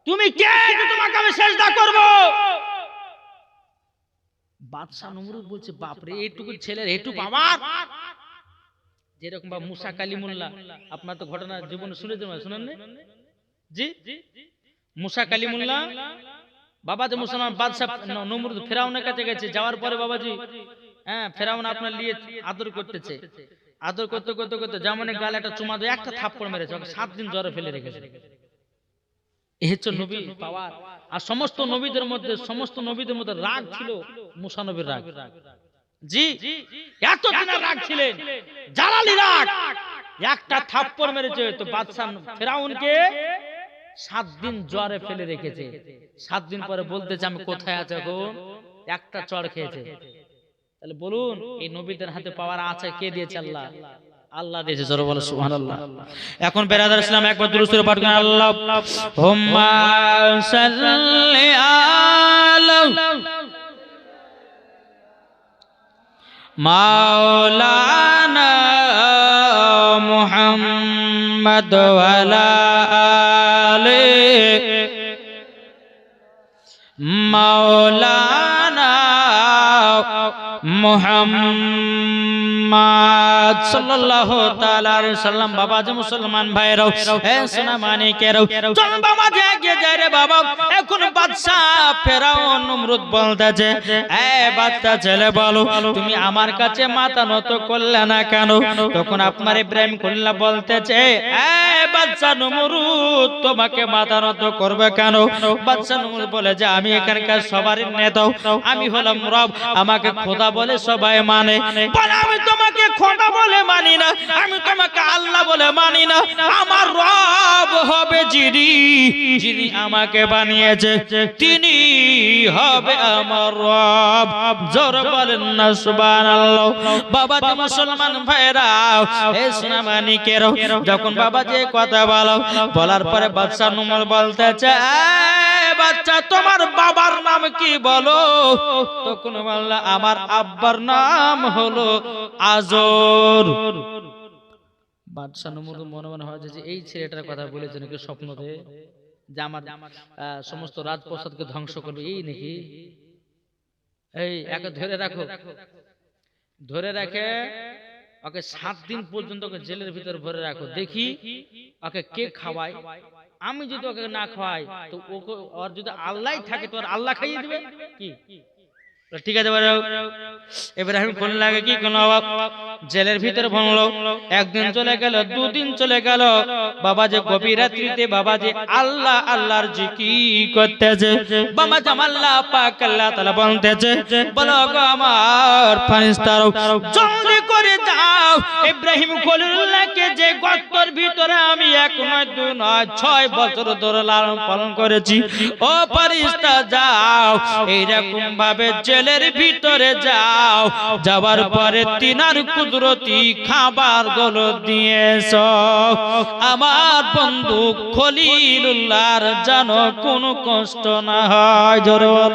তুমি কে যে তোমাকে আমি সেজদা করব? বাদশা নমরুদ বলছে, বাপ রে, এইটুকু ছেলের এইটুকু আমার, যেরকম বা মুসা কালিমুল্লাহ, আপনার তো ঘটনা জীবনে শুনেছেন, শুনেন না? জি, মুসা কালিমুল্লাহ বাবা যে মুসলমান বাদশা নমরুদ ফেরাউনের কাছে গেছে, যাওয়ার পরে বাবাজি ফেরাউন আপনার নিয়ে আদর করতেছে, আদর করতে করতে করতে যেমন গালে একটা চুমা দিয়ে একটা থাপ্পড় মেরেছে, 7 দিন জ্বরে ফেলে রেখেছে। এই হচ্ছে নবী পাওয়ার। আর সমস্ত নবীদের মধ্যে রাগ ছিল মুসা নবীর রাগ। জি, এত দিনের রাগ ছিলেন, জালালি রাগ। একটা থাপ্পড় মেরেছে তো বাদশা ফেরাউনকে 7 দিন জ্বরে ফেলে রেখেছে। 7 দিন পরে বলতেছে, আমি কোথায় আছে এখন? একটা চড় খেয়েছে। তাহলে বলুন, এই নবীদের হাতে পাওয়ার আছে কে দিয়েছে? আল্লাহ। আল্লাহ দিয়েছে, জোরে বলো সুবহানাল্লাহ। এখন বেরাদার ইসলাম একবার দুরূদ শরীফ পাঠ করেন, আল্লাহুম্মা সাল্লি আলা মাওলানা মুহাম্মদ ওয়া আলা আলি মাওলানা মুহাম্মদ সাল্লাল্লাহু তাআলা আলাইহি সাল্লাম। বাবা যে মুসলমান ভাইরাও, হে সোনা মানিকেরাও, চল বাবা যে এগিয়ে যায় রে বাবা। এখন বাদশা ফেরাউন নমরুদ বলতেছে, এ বাচ্চা ছেলে বলো, তুমি আমার কাছে মাথা নত করলে না কেন? তখন আপনার ইব্রাহিম খলিল বলতেছে, এ বাদশা নমরুদ, তোমাকে মাথা নত করবে কেন? বাদশা নমরুদ বলে যে আমি এখানকার সবারই নেতা, আমি হলাম রব, আমাকে খোদা বলে সবাই মানে। বলে আমি তোমাকে খোদা বলে মানি না, আমি তোমাকে আল্লাহ বলে মানি না, আমার রব হবে যিনি আমাকে বানিয়েছে, তিনি হবে আমার রব। জোরে বলেন না সুবহানাল্লাহ। বাবা যে মুসলমান ভাইরা, হে সোনা মানিকেরও, যখন বাবা যে কথা বলার পরে বাদশা নমরুদ বলতেছে, বাচ্চা তোমার বাবার নাম কি বলো? তখন বলল, আমার আব্বার নাম হলো আজর। বাদশা নমরুদ মনে মনে হয় যে এই ছেলেটার কথা বলেছে নাকি স্বপ্নতে, যে আমার সমস্ত রাজপ্রাসাদকে ধ্বংস করবে, এই নাকি? এই একে ধরে রাখো, ধরে রাখে ওকে 7 দিন পর্যন্ত ওকে জেলের ভিতর ভরে রাখো, দেখি ওকে কে খাওয়ায়। আমি যদি ওকে না খাওয়াই তো ওকে, ওর যদি আল্লাহ থাকে তো আল্লাহ খাইয়ে দিবে কি? ঠিক আছে, ইব্রাহিম কোন লাগে কি কোন জেলের ভিতরে ভাঙলো। একদিন চলে গেল, দুদিন চলে গেল, বাবা যে গভীর রাত্রিতে বাবা যে আল্লাহ আল্লাহর জিকির করতেছে, বাবা যে আল্লাহ পাক আল্লাহ তাআলা বলতেছে, বলো গো আমার ফেরেশতারা জলদি করে যাও, ইব্রাহিম খলিলুল্লাহকে যে গর্তের ভিতরে আমি 1 নয় 2 নয় 6 বছর ধরে লালন পালন করেছি, ও ফেরেশতা যাও এইরকম ভাবে জেলের ভিতরে যাও, যাবার পরে তিনার কুদরতি খাবার গুলো দিয়েছো, আমার বন্ধু খলিলুল্লাহর যেন কোনো কষ্ট না হয়। জোরে বল।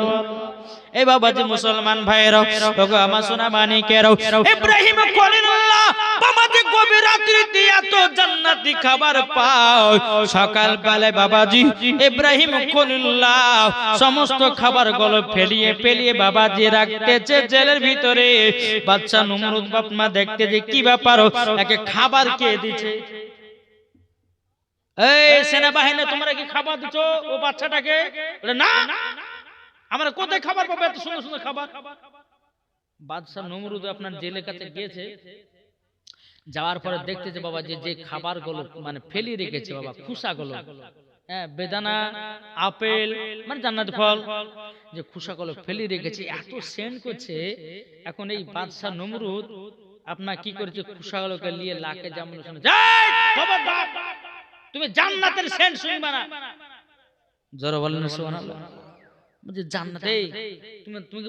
এই বাবা যে মুসলমান ভাইরাও, ওগো আমার সোনা মানিকেরাও, ইব্রাহিম খলিলুল্লাহ বাবা যে গভীর রাত্রিতে এত জান্নাতি খাবার পায়, সকাল বেলায় বাবাজি ইব্রাহিম খলিলুল্লাহ সমস্ত খাবারগুলো ফেলিয়ে ফেলিয়ে বাবাজি রাখতেছে জেলের ভিতরে। বাদশা নমরুদ বাপমা দেখতে যে কি ব্যাপার, একে খাবার কে দিচ্ছে? এই সেনাবাহিনী তোমরা কি খাবার দিছো ও বাচ্চাটাকে? বলে না, আমরা কোথায় খাবার পাবো এত সুন্দর সুন্দর খাবার? বাদশা নমরুদ আপনার জেলের কাছে গিয়েছে, যাওয়ার পরে দেখতে যে বাবা যে খাবারগুলো মানে ফেলিয়ে রেখেছে বাবা, খুসাগুলো, হ্যাঁ বেদানা আপেল মানে জান্নাতি ফল, যে খুসাগুলো ফেলিয়ে রেখেছে, এত সেন্ট করছে। এখন এই বাদশা নমরুদ আপনার কি করেছে, খুসাগুলোকে নিয়ে লাকে যেমন শুনে, তুমি জান্নাতের সেন্ট শুনবা না। জোরে বলেন সুবহানাল্লাহ। বলছে জান্নাতে তুমি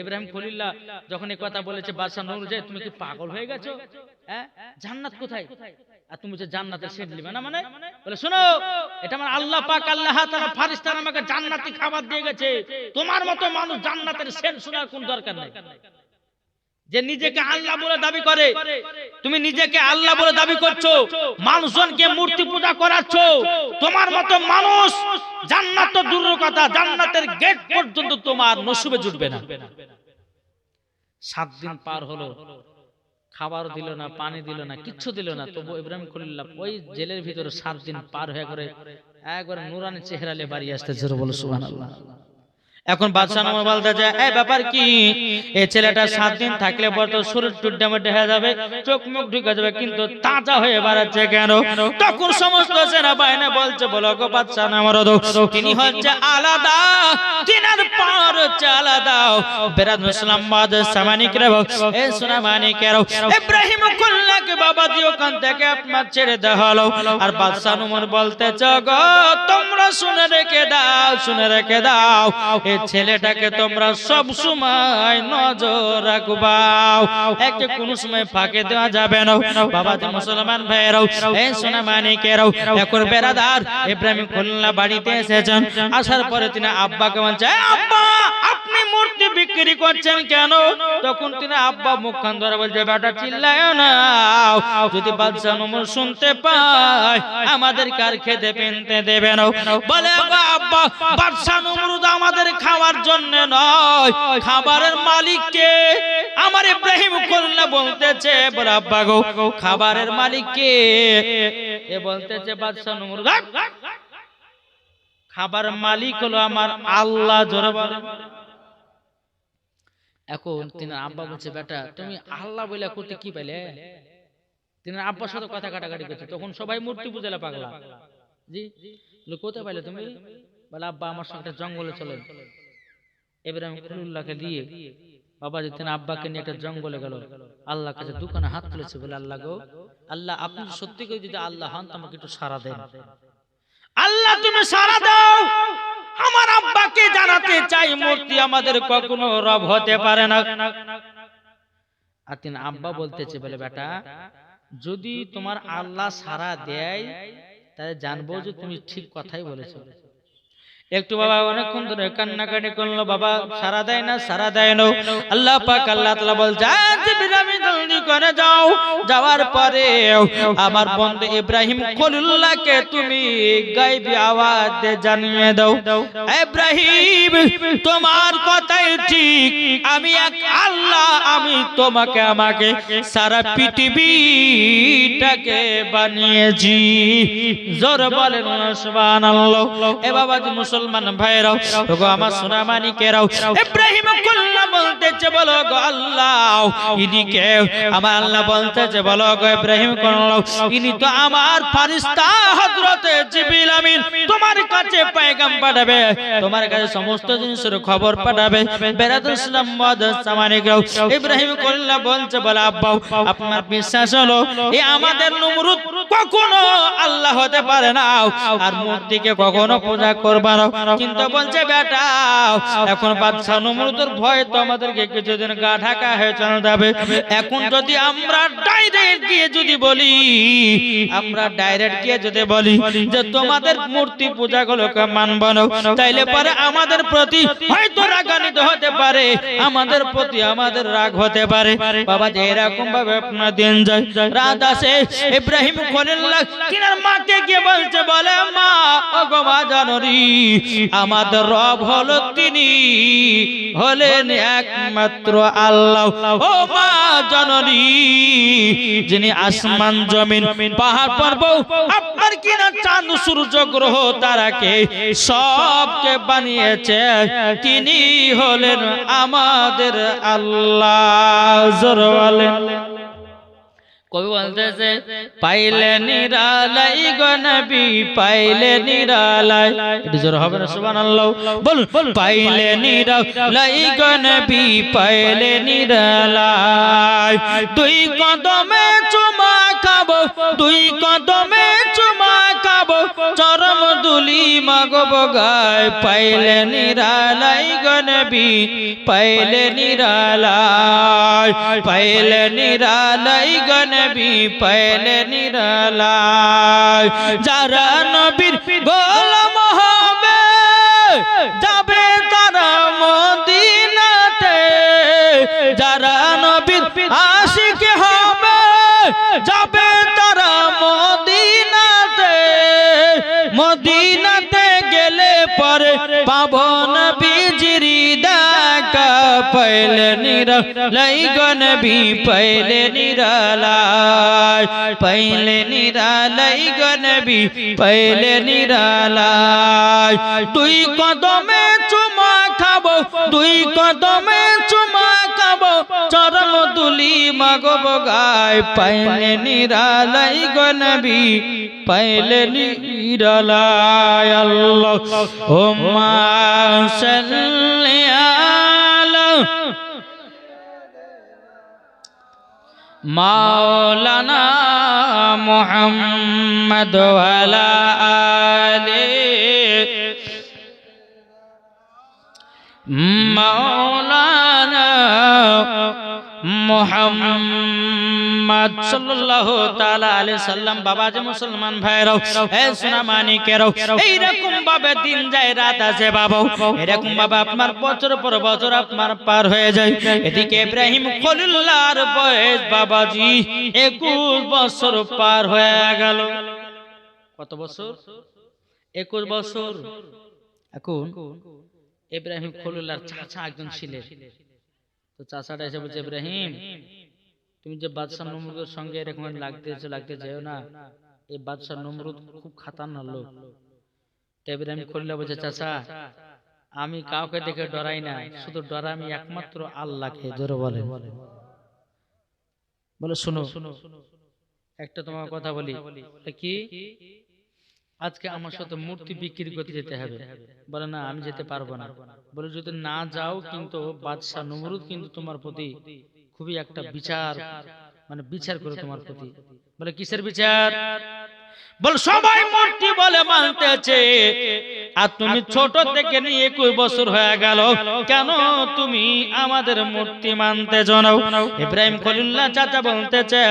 ইব্রাহিম খলিলুল্লাহ যখন এই কথা বলেছে বাদশা নমরুদ, তুমি কি পাগল হয়ে গেছো? হ্যাঁ জান্নাত কোথায়? আর তুমি যে জান্নাতের সেন্ট নিবে না মানে? বলে শোনো, এটা আমার আল্লাহ পাক আল্লাহ তাআলা ফেরেশতারা আমাকে জান্নাতি খাবার দিয়ে গেছে, তোমার মতো মানুষ জান্নাতের সেন্ট শোনার কোন দরকার নেই। যে নিজেকে আল্লাহ বলে দাবি করে, তুমি নিজেকে আল্লাহ বলে দাবি করছো, মানুষজনকে মূর্তি পূজা করাচ্ছো, তোমার মতো মানুষ জান্নাত তো দূরের কথা, জান্নাতের গেট পর্যন্ত তোমার নসিবে জুটবে না। 7 দিন পার হলো, খাবার দিল না, পানি দিল না, কিচ্ছু দিল না, তবু ইব্রাহিম খলিলুল্লাহ ওই জেলের ভিতরে 7 দিন পার হয়ে করে একবারে নুরানি চেহারা নিয়ে বাড়ি আসতেছে। বলো সুবহানাল্লাহ। এখন বাদশা নমরুদ বলতে যায়, এই ব্যাপার কি? এই ছেলেটা 7 দিন থাকলে পর তো শরীর টুড্ডামেটে হয়ে যাবে, চোখ মুখ ঢুকে যাবে, কিন্তু তাজা হয়ে বেড়াচ্ছে কেন? তখন সমস্ত সেনাবাহিনী বলছে, বলো গো বাদশা নমরুদ, তিনি হচ্ছে আলাদা, তিনার পাওয়ার হচ্ছে আলাদা। বেরাদ মুসলিম বাদ সামানিক রে, এই সোনা মানিকেরও ইব্রাহিম খলিলুল্লাহকে বাবা দিয়ে ওখান থেকে আপনার ছেড়ে দেওয়া হলো। আর বাদশা নমরুদ বলতেছে, গো তোমরা শুনে রেখে দাও, শুনে রেখে দাও, ছেলেটাকে তোমরা সব সময় নজর রাখবা, একে কোন সময় ফাঁকে দেওয়া যাবে না। বাবা যে মুসলমান ভাইরাও, এই সোনা মানিকেরাও, এখন বেরাদার ইব্রাহিম খলিলুল্লাহ বাড়িতে এসেছেন। আসার পরে তিনি আব্বাকে বলছে, আব্বা আপনি মূর্তি বিক্রি করছেন কেন? তখন তিনি আব্বা মুখখান ধরে বলছে, বেটা চিল্লায় না, যদি বাদশা নমরুদ শুনতে পায় আমাদের কার খেতে পেনতে দেবে না। বলে আব্বা বাদশা নমরুদ আমাদের খাওয়ার জন্য নয়, খাবারের মালিক কে? আমার ইব্রাহিম খলিলুল্লাহ বলতেছে, বলে আব্বা গো খাবারের মালিক কে? এ বলতেছে বাদশা নমরুদ, খাবারের মালিক হলো আমার আল্লাহ। জোরে বলেন। এখন তিনি আব্বা বলছে, বেটা তুমি আল্লাহ বলে করতে কি পাইলে? তিনি আব্বার সাথে কথা কাটাকাটি করছে, তখন সবাই মূর্তি পূজালে পাগলা। জি কোথায় পাইলে তুমি? বলে আব্বা আমার সঙ্গে জঙ্গলে চলেন। ইব্রাহিম খলিলুল্লাহকে দিয়ে বাবা যে তিনি আব্বাকে নিয়ে একটা জঙ্গলে গেল, আল্লাহর কাছে দুখানা হাত তুলেছে, বলে আল্লাহ গো, আল্লাহ আপনি সত্যি করে যদি আল্লাহ হন আমাকে একটু সাড়া দেন, আল্লাহ তুমি সাড়া দাও। আমার আব্বাকে জানাতে চাই মূর্তি আমাদের কখনো রব হতে পারে না। আর তিনি আব্বা বলতেছে, বলে বেটা যদি তোমার আল্লাহ সাড়া দেয় তাহলে জানবো যে তুমি ঠিক কথাই বলেছো। একটু বাবা অনেকক্ষণ ধরে কান্নাকাটি করলো, বাবা সারা দেয় না, সারা দেয় না। আল্লাহ পাক আল্লাহ তাআলা বলছে, জিবরিল জলদি করে যাও, যাওয়ার পরে আমার বন্ধু ইব্রাহিম খলিলুল্লাহকে তুমি গায়বী আওয়াজে জানিয়ে দাও, ইব্রাহিম তোমার কথাই ঠিক, আমি এক আল্লাহ, আমি তোমাকে আমাকে সারা পৃথিবীটাকে বানিয়েছি। জোর বলেন সুবহানাল্লাহ। এ বাবাজি মুসলমান ভাইরাও, ওগো আমার সোনা মানিকেরাও, ইব্রাহিম কল্লা বলতেছে বলো গো আল্লাহ ইনি কে? আমার আল্লাহ বলতেছে বলো গো ইব্রাহিম কল্লা ইনি তো আমার ফেরেশতা হযরতে জিবরিল আমিন, তোমার কাছে পয়গাম পাঠাবে, তোমার কাছে সমস্ত জিনিসের খবর পাঠাবে। বেরাদুল ইসলাম মুআদ্দাস সামানিকরাও, ইব্রাহিম কল্লা বলছে বলে আব্বা আপনার বিশ্বাস হলো এই আমাদের নমরুদ কখনো আল্লাহ হতে পারে না, আর মূর্তিকে কখনো পূজা করবে না। কিন্তু বলছে বেটা এখন বাদশা নমরুদের ভয় তো আমাদেরকে কিছুদিন গা ঢাকা হয়ে চলে যাবে। এখন যদি আমরা ডাইরেক্ট গিয়ে যদি বলি, আমরা ডাইরেক্ট গিয়ে যদি বলি যে তোমাদের মূর্তি পূজা গুলোকে মানব না, তাইলে পরে আমাদের প্রতি হয়তো রাগান্বিত হতে পারে, আমাদের প্রতি আমাদের রাগ হতে পারে। বাবা যে এরকম ভাবে আপনার দিন যায়, রাত আসে, ইব্রাহিম খলিলুল্লাহ কিনার মাকে গিয়ে বলছে বলে মা ওগো মা জানরি আমাদের রব হলো তিনি হলেন একমাত্র আল্লাহ। ও মা জানরি যিনি আসমান জমিন পাহাড় পর্বত আপনার কিনা চাঁদ সূর্য গ্রহ তারাকে সবকে বানিয়েছে তিনি হলেন আমাদের আল্লাহ। জোর বলেন। কবি বলতেছে পাইলে নিরালাই গো নবী পাইলে নিরালাই, এটা জোর হবে না সুবহানাল্লাহ। বল পাইলে নিরালাই গো নবী পাইলে নিরালাই, দুই কদমে চুমা খাবো, দুই কদমে চুমা খাবো, চরম দুলি মাগব গায়, পাইলে নিরালাই গো নবী পাইলে নিরালাই, পাইলে নিরালাই গো নবী পাইলে নিরালাই। যারা নবীর গোলাম হবে যাবে তারা মদিনাতে, যারা নবীর আশিক হবে যাবে তারা মদিনাতে, মদিনাতে গেলে পরে পাবো নবীজির দেখা, পাইলে নিরালাই গো নবী পাইলে নিরালাই, পাইলে নিরালাই গো নবী পাইলে নিরালাই। দুই কদমে চুমা খাবো, দুই কদমে চুমা খাবো, চরম দুলি মাগব গায়, পাইলে নিরালাই গো নবী পাইলে নিরালাই। আল্লাহুম্মা সাল্লি আলা মাওলানা মুহাম্মদ ওয়া আলা আলি মাওলানা মুহাম্মদ সাল্লাল্লাহু তাআলা আলাইহি সাল্লাম। বাবা যে মুসলমান ভাইরাও, এ সোনা মানিকেরাও, এইরকম ভাবে দিন যায় রাত আছে বাবা, এরকম ভাবে আপনার বছর পর বছর আপনার পার হয়ে যায়। এদিকে ইব্রাহিম খলিলুল্লাহর বয়স বাবাজি 21 বছর পার হয়ে গেল। কত বছর? 21 বছর। এখন ইব্রাহিম খলিলুল্লাহর চাচা একজন ছিলেন, তো চাচাটা এসে বলছে ইব্রাহিম তুমি যে বাদশা নমরুদের সঙ্গে এরকম লাগতে যেও না, এই বাদশা নমরুদ খুব খাতারনাক লোক। তো ইব্রাহিম খলিলুল্লাহ বলছে চাচা আমি কাউকে দেখে ডরাই না, শুধু ডরাই আমি একমাত্র আল্লাহকে। জোরে বলে বলে শুনো একটা তোমার কথা বলি, কি আজকে আমার সাথে মূর্তি বিক্রি করতে যেতে হবে। বলে না আমি যেতে পারবো না। বলে যদি না যাও কিন্তু বাদশা নমরুদ কিন্তু তোমার প্রতি খুবই একটা বিচার করে তোমার প্রতি। বলে কিসের বিচার? বলে সবাই মূর্তি বলে মানতেছে, আর তুমি ছোট থেকে নিয়ে 21 বছর হয়ে গেল, কেন তুমি আমাদের মূর্তি মানতে জানাও? ইব্রাহিম খলিলুল্লাহ চাচা বলতেছে,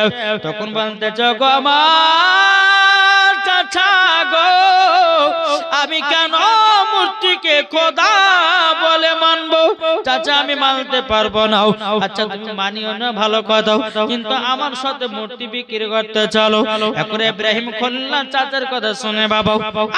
তখন বলতেছে গো আমার চাচা গো, আমি কেন মূর্তিকে খোদা বলে মানবো? চাচা আমি মানতে পারবো না। আচ্ছা তুমি মানিও না ভালো কথা, কিন্তু আমার সাথে মূর্তি বিক্রি করতে চলো। এখন ইব্রাহিম খলিল্লাহ চাচার কথা শুনে বাবা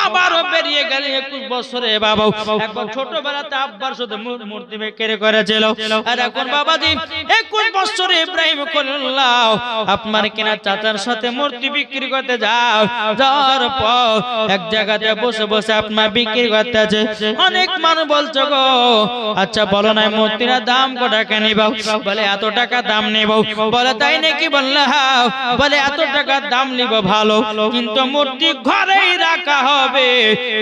আবারও বেরিয়ে গেল 21 বছরে বাবা। একবার ছোটবেলাতে আব্বার সাথে মূর্তি বিক্রি করেছিল, আর এখন বাবাজি 21 বছরে ইব্রাহিম খলিল্লাহ আপনার কিনা চাচার সাথে মূর্তি বিক্রি করতে যাও। যাওয়ার পর এক জায়গাতে বসে বসে আপনার বিক্রি করতেছে। অনেক মানুষ বলছো গো আচ্ছা বলো না মূর্তির দাম কত টাকা নিব? বলে এত টাকা দাম নেব। বলে তাই নাকি? বললে হ্যাঁ। বলে এত টাকা দাম নিব ভালো, কিন্তু মূর্তি ঘরেই রাখা হবে,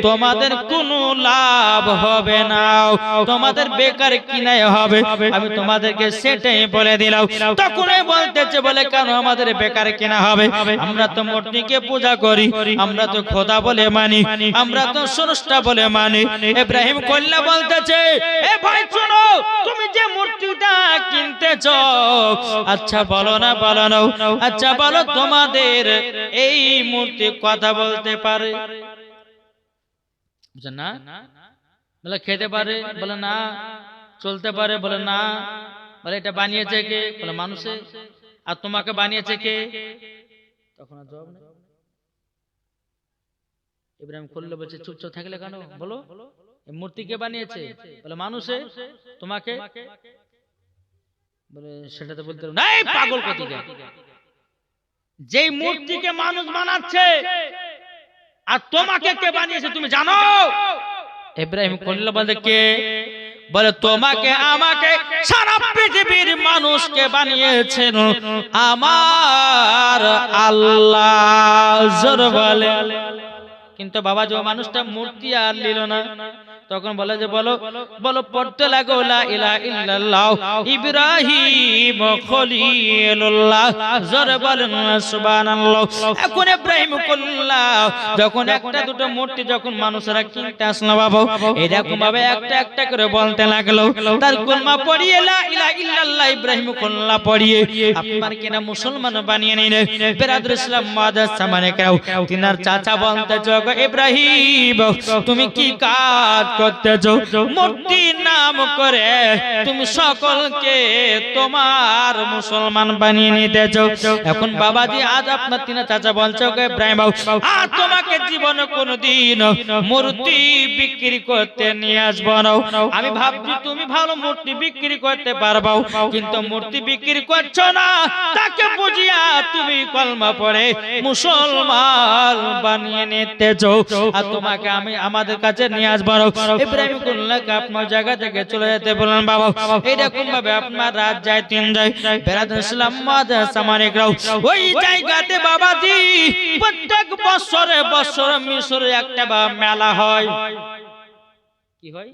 তোমাদের কোনো লাভ হবে না, তোমাদের বেকার কিনাই হবে। আমি তোমাদেরকে সেটাই বলে দিলাম। তখনই বলতেছে বলে কেন আমাদের বেকার কিনা হবে? আমরা তো মূর্তিকে পূজা করি, আমরা তো খোদা বলে মানি, আমরা তো স্রষ্টা বলে মানি। ইব্রাহিম খলিল্লাহ বলতেছে এ ভাই শোনো, তুমি যে মূর্তিটা কিনতেছ, আচ্ছা বলো না বলো না, আচ্ছা বলো তোমাদের এই মূর্তি কথা বলতে পারে? না। বলে খেতে পারে? বলে না। চলতে পারে? বলে না। বলে এটা বানিয়েছে কে? বলে মানুষে। আর তোমাকে বানিয়েছে কে? তখন আর জবাব নেই। ইব্রাহিম খলিল্লাহ বলছে চুপচাপ থাকলে কেন? বলো মূর্তি কে বানিয়েছে? বলে মানুষে। তোমাকে? বলে সেটা তো বলতে নাই পাগল কোথায়। যেই মূর্তিকে মানুষ বানাচ্ছে আর তোমাকে কে বানিয়েছে তুমি জানো? ইব্রাহিম খলিল্লাহ বলে কে? বলে তোমাকে আমাকে সারা পৃথিবীর মানুষকে বানিয়েছেন আমার আল্লাহ। জোর বলে। কিন্তু বাবা যে মানুষটা মূর্তি আর নিল না, তখন বলে যে বলো বলো পড়তে লাগো লা ইলাহা ইল্লাল্লাহ ইব্রাহিম খলিলুল্লাহ। জোরে বলেন সুবহানাল্লাহ। এখন ইব্রাহিম খলিলুল্লাহ যখন একটা দুটো মূর্তি যখন মানুষরা কিনতে আসলো বাবা, এরকম ভাবে একটা একটা করে বলতে লাগলো, তার কলমা পড়িয়ে লা ইলাহা ইল্লাল্লাহ ইব্রাহিম খলিলুল্লাহ পড়িয়ে আপনার কিনা মুসলমান বানিয়ে নিলেন। বিরাদর ইসলাম মাদার সামনে কেউ তিনার চাচা বলতে যোগ ইব্রাহিম তুমি কি কাজ করতেছো? মূর্তির নাম করে তুমি সকলকে তোমার মুসলমান বানিয়ে নিতেছো। এখন বাবাজি আজ আপনার তিনা চাচা বলছে ইব্রাহিম আর তোমাকে জীবনে কোনোদিন মূর্তি বিক্রি করতে নিয়ে আসবো না। আমি ভাবছি তুমি ভালো মূর্তি বিক্রি করতে পারবো, কিন্তু মূর্তি বিক্রি করছো না, তাকে বুঝিয়া তুমি কলমা পড়ে মুসলমান বানিয়ে নিতেছো, আর তোমাকে আমি আমাদের কাছে নিয়ে আসবো। ইব্রাহিম খলিল্লাহকে আপনার জায়গা থেকে চলে যেতে বললেন বাবা। এইরকম ভাবে আপনার রাত যায় দিন যায়। বিরাদর ইসলাম মাদার সামনে কেউ ওই জায়গাতে বাবাজি প্রত্যেক বছরে বছরে মিশরে একটা মেলা হয়। কি হয়?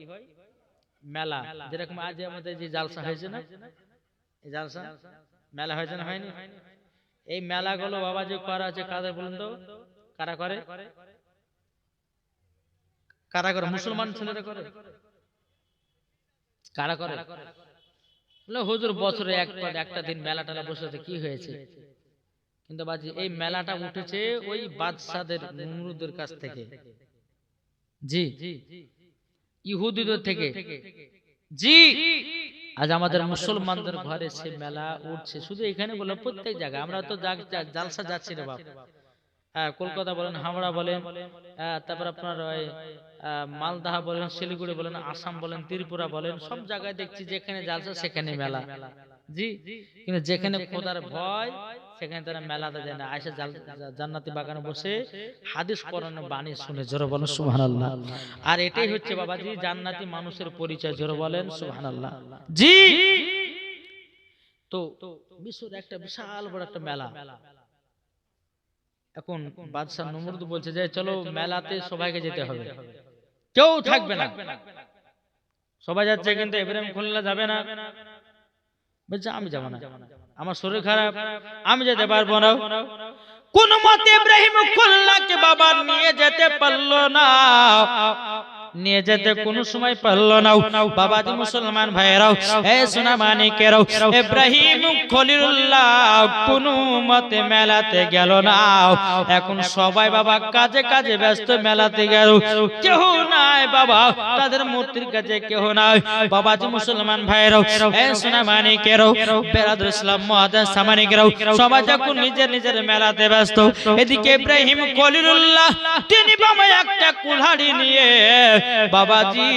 মেলা। যেরকম আজ আমাদের যে জালসা হয়েছে না, এই জালসা মেলা হয়েছে না হয়নি? এই মেলাগুলো বাবাজি করা আছে কাদের বলুন তো? কারা করে? কারা করে? মুসলমান ছেলেরা করে। কারা করে? বলে হুজুর বছরে একটা দিন মেলা টালা বসেছে, কি হয়েছে? কিন্তু বাজি এই মেলাটা উঠেছে ওই বাদশাদের নমরুদের কাছ থেকে। জি ইহুদিদের থেকে। জি আজ আমাদের মুসলমানদের ঘরে সে মেলা উঠছে। শুধু এখানে বলে প্রত্যেক জায়গায় আমরা তো জালসা যাচ্ছি রে বাপ। হ্যাঁ কলকাতা বলেন, হাওড়া বলেন, তারপর আপনার মালদা বলেন, শিলিগুড়ি বলেন, আসাম বলেন, ত্রিপুরা বলেন, সব জায়গায় দেখছি যেখানে জালসা সেখানে মেলা। জি কিন্তু যেখানে খোদার ভয় সেখানে তারা মেলাতে যায় না, আয়সা জান্নাতি বাগানে বসে হাদিস কোরআনের বাণী শুনে। জোরে বলেন সুবহানাল্লাহ। আর এটাই হচ্ছে বাবাজি জান্নাতি মানুষের পরিচয়। জোরে বলেন সুবহানাল্লাহ। জি তো মিশর একটা বিশাল বড় একটা মেলা। এখন বাদশা নমরুদ বলছে যে চলো মেলাতে সবাইকে যেতে হবে, কেউ থাকবে না। সবাই যাচ্ছে কিন্তু ইব্রাহিম খলিল্লাহ যাবে না। বলছে আমি যাব না, আমার শরীর খারাপ, আমি যেতে পারবো না। কোন মতে ইব্রাহিম খলিল্লাহকে বাবা নিয়ে যেতে পারলো না। নিয়ে যেতে কোনো সময় পারলো না। বাবাজি মুসলমান ভাইরাও, এ সোনা মানিকেরাও, ইব্রাহিম খলিলুল্লাহ কোনো মতে মেলাতে গেল না। এখন সবাই বাবা কাজে কাজে ব্যস্ত, মেলাতে গেল, কেউ নাই বাবা তাদের মূর্তির কাছে, কেউ নাই। বাবাজি মুসলমান ভাইরাও, এ সোনা মানিকেরাও, বেরাদুল ইসলাম মুআজ্জাজ সামানিকেরাও, সবাই যখন নিজের নিজের মেলাতে ব্যস্ত, এদিকে ইব্রাহিম খলিলুল্লাহ তিনি বাবা একটা কুলহাড়ি নিয়ে বাবাজি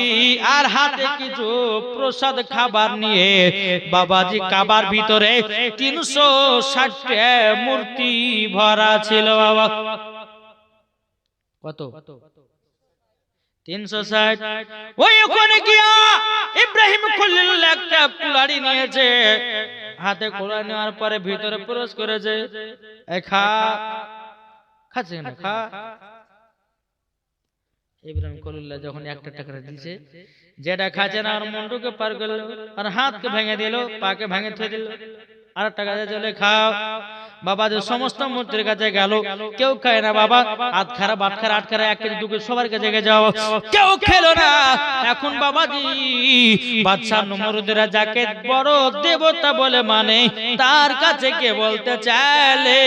আর হাতে কিছু প্রসাদ খাবার নিয়ে বাবাজি কাবার ভিতরে 360টা মূর্তি ভরা ছিল বাবা। কত? 360। ওই ওখানে গিয়া ইব্রাহিম খলিলুল্লাহ একটা কুলহাড়ি নিয়েছে, হাতে কুলহাড়ি নেওয়ার পরে ভিতরে প্রবেশ করেছে। খাচ্ছে না, খা। ইব্রাহিম খলিলুল্লাহ যখন একটা টাকা দিয়েছে, যেটা খাচ্ছে না আর মুন্ডুকে পার করলো, আর হাতকে ভেঙে দিল, পাকে ভেঙে থয়ে দিল, আর টাকা চলে খাও। বাবা যে সমস্ত মূর্তির কাছে গেল, কেউ খায় না বাবা। আট খারা, বাট খারা, আট খারা, 1 কেজি 2 কেজি সবার কাছে যাও, কেউ খেলো না। এখন বাবাজি বাদশাহ নমরুদেরা যাকে বড় দেবতা বলে মানে, তার কাছে কে বলতে চাইলে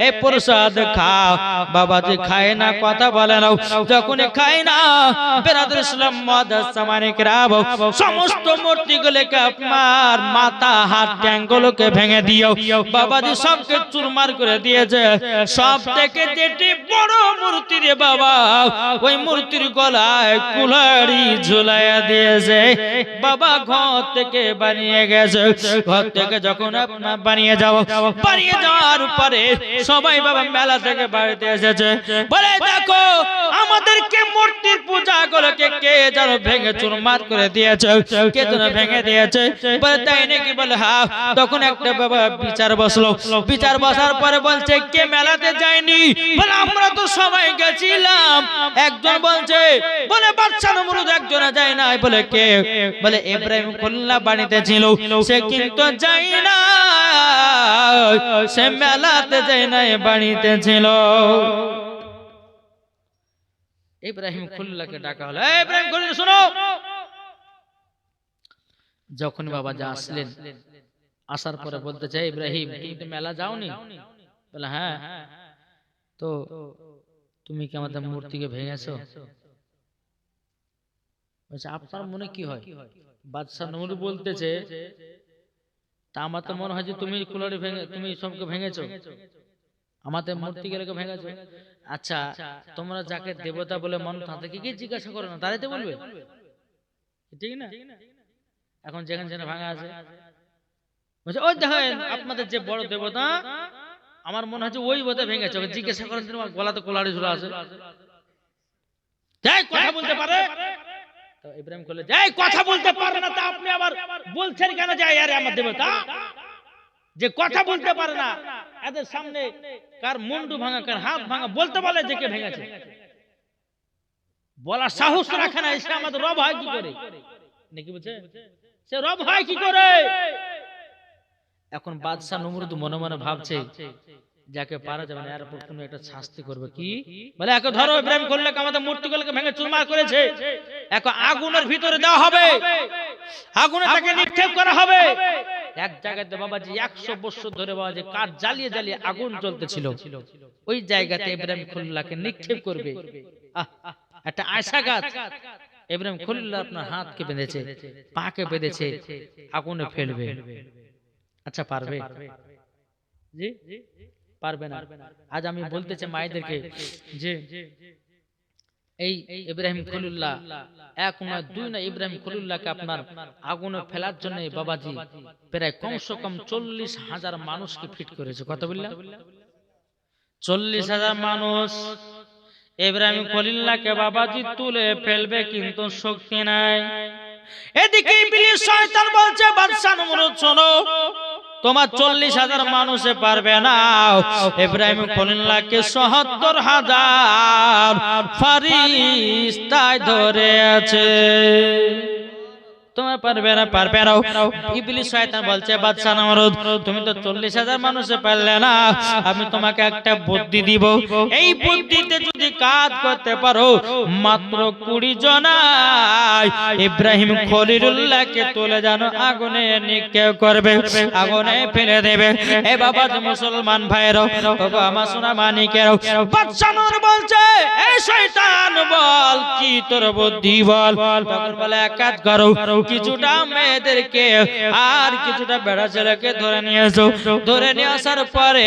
এই প্রসাদ খাও। বাবাজি খায় না, কথা বলে না। যখন খায় না, বেরাদুল ইসলাম মুআজ্জাজ সামানিকরাম সমস্ত মূর্তিগুলোকে আপনার মাথা, হাত, ট্যাঙ্গুলোকে ভেঙে দিও। বাবাজি সবকে চুরমার করে দিয়েছে। সব থেকে যেটি বড় মূর্তি রে বাবা, ওই মূর্তির গলায় কুলহাড়ি ঝুলাইয়া দিয়েছে। বাবা ঘর থেকে বানিয়ে গেছে। ঘর থেকে যখন আপনার বানিয়ে যাওয়ার পরে সবাই বাবা মেলা থেকে বাড়িতে এসেছে, বলে দেখো আমাদেরকে মূর্তির পূজা গুলোকে কে যেন ভেঙে চুরমার করে দিয়েছে, কে যেন ভেঙে দিয়েছে। বলে তাই নাকি? বলে হ্যাঁ। তখন একটা বাবা বিচার বসলো। বিচার বসার পরে বলছে কে মেলাতে যায়নি? বলে আমরা তো সবাই গেছিলাম। একজন বলছে, বলে বাদশা নমরুদ একজনে যায় নাই। বলে কে? বলে ইব্রাহিম খলিলুল্লাহ বাড়িতে ছিল, সে কিন্তু যায় না, সে মেলাতে যায় না, বাড়িতে ছিল। ইব্রাহিম খলিলুল্লাহকে ডাকা হলো, এই ইব্রাহিম খলিল শোনো। যখন বাবা যা আসলেন, আসার পরে বলতে চাই, ইব্রাহিম তুমি তো মেলা যাওনি? বলে হ্যাঁ। তো তুমি কি আমাদের মূর্তিকে ভেঙেছো? বলছে আপনার মনে কি হয়? বাদশা নমরুদ বলতেছে, তা আমার তো মনে হয় যে তুমি কুলহাড়ি ভেঙে, তুমি সবকে ভেঙেছো, আমাদের মূর্তিগুলোকে ভেঙেছো। আচ্ছা তোমরা যাকে দেবতা বলে মানো তাদেরকে কি জিজ্ঞাসা করো না? তারাই তো বলবে, ঠিক না? এখন যেখানে যেখানে ভাঙা আছে, ওই দেখেন আপনাদের যে বড় দেবতা, আমার মনে হচ্ছে ওই বোধহয় ভেঙেছে, জিজ্ঞাসা করেন তোমার গলাতে কুলহাড়ি ঝুলা আছে, যাই কথা বলতে পারে। তো ইব্রাহিম বলল, যাই কথা বলতে পারে না, তা আপনি আবার বলছেন কেন যে আরে আমার দেবতা? যে কথা বলতে পারে না, এদের সামনে কার মুন্ডু ভাঙা, কার হাত ভাঙা বলতে বলে যে কে ভেঙেছে, বলার সাহস রাখে না। এসে আমাদের রব হয় কি করে? নাকি বলছে সে রব হয় কি করে? এখন বাদশা নমরুদ মনে মনে ভাবছে, যাকে পারা যাবে না, এর উপর কোনো একটা শাস্তি করবে। কি বলে? একে ধরো, ইব্রাহিম খলিলুল্লাহকে আমাদের মূর্তিগুলোকে ভেঙে চুরমার করেছে, একে আগুনের ভিতরে দেওয়া হবে, আগুনে তাকে নিক্ষেপ করা হবে। এক জায়গাতে বাবাজি 100 বছর ধরে বাবাজি কাঠ জ্বালিয়ে জ্বালিয়ে আগুন জ্বলতেছিল, ওই জায়গাতে ইব্রাহিম খলিলুল্লাহকে নিক্ষেপ করবে। একটা আয়সা গাছ, ইব্রাহিম খলিলুল্লাহ আপনার হাতকে বেঁধেছে, পাকে বেঁধেছে, আগুনে ফেলবে। আচ্ছা পারবে? জি পারবে না। আজ আমি বলতে চাই মায়েদেরকে যে এই ইব্রাহিম খলিলুল্লাহ 1 নয় 2 নয়, ইব্রাহিম খলিলুল্লাহকে আপনার আগুনে ফেলার জন্য বাবাজি প্রায় কমসে কম 40,000 মানুষকে ফিট করেছে। কত বললাম? 40,000 মানুষ। ইব্রাহিম খলিলুল্লাহকে বাবাজি তুলে ফেলবে, কিন্তু শক্তি নাই। এদিকে ইবলিস শয়তান বলছে, বাদশা নমরুদ শোনো, তোমার 40,000 মানুষে পারবে না। ইব্রাহিম খলিলুল্লাহকে 70,000 ফেরেশতা ধরে আছে। তোমার পারবে না, পারবে না। ইবলিস শয়তান বলছে বাদশা নমরুদ, তুমি তো 40,000 মানুষে পারলে না, আমি তোমাকে একটা বুদ্ধি দিব। এই বুদ্ধিতে যদি কাজ করতে পারো, মাত্র 20 জনায় ইব্রাহিম খলিলুল্লাহকে তুলে জানো আগুনে নিক্ষেপ করবে, আগুনে ফেলে দেবে। এ বাবা মুসলমান ভাইরা, ওগো আমার সোনা মানিকেরা, বাদশা নমরুদ বলছে এই শয়তান বল কি তোর বুদ্ধি বল। তখন বলে এক কাজ করো, কিছুটা মেয়েদেরকে আর কিছুটা বেড়া ছেলেকে ধরে নিয়ে এসো, ধরে নিয়ে আসার পরে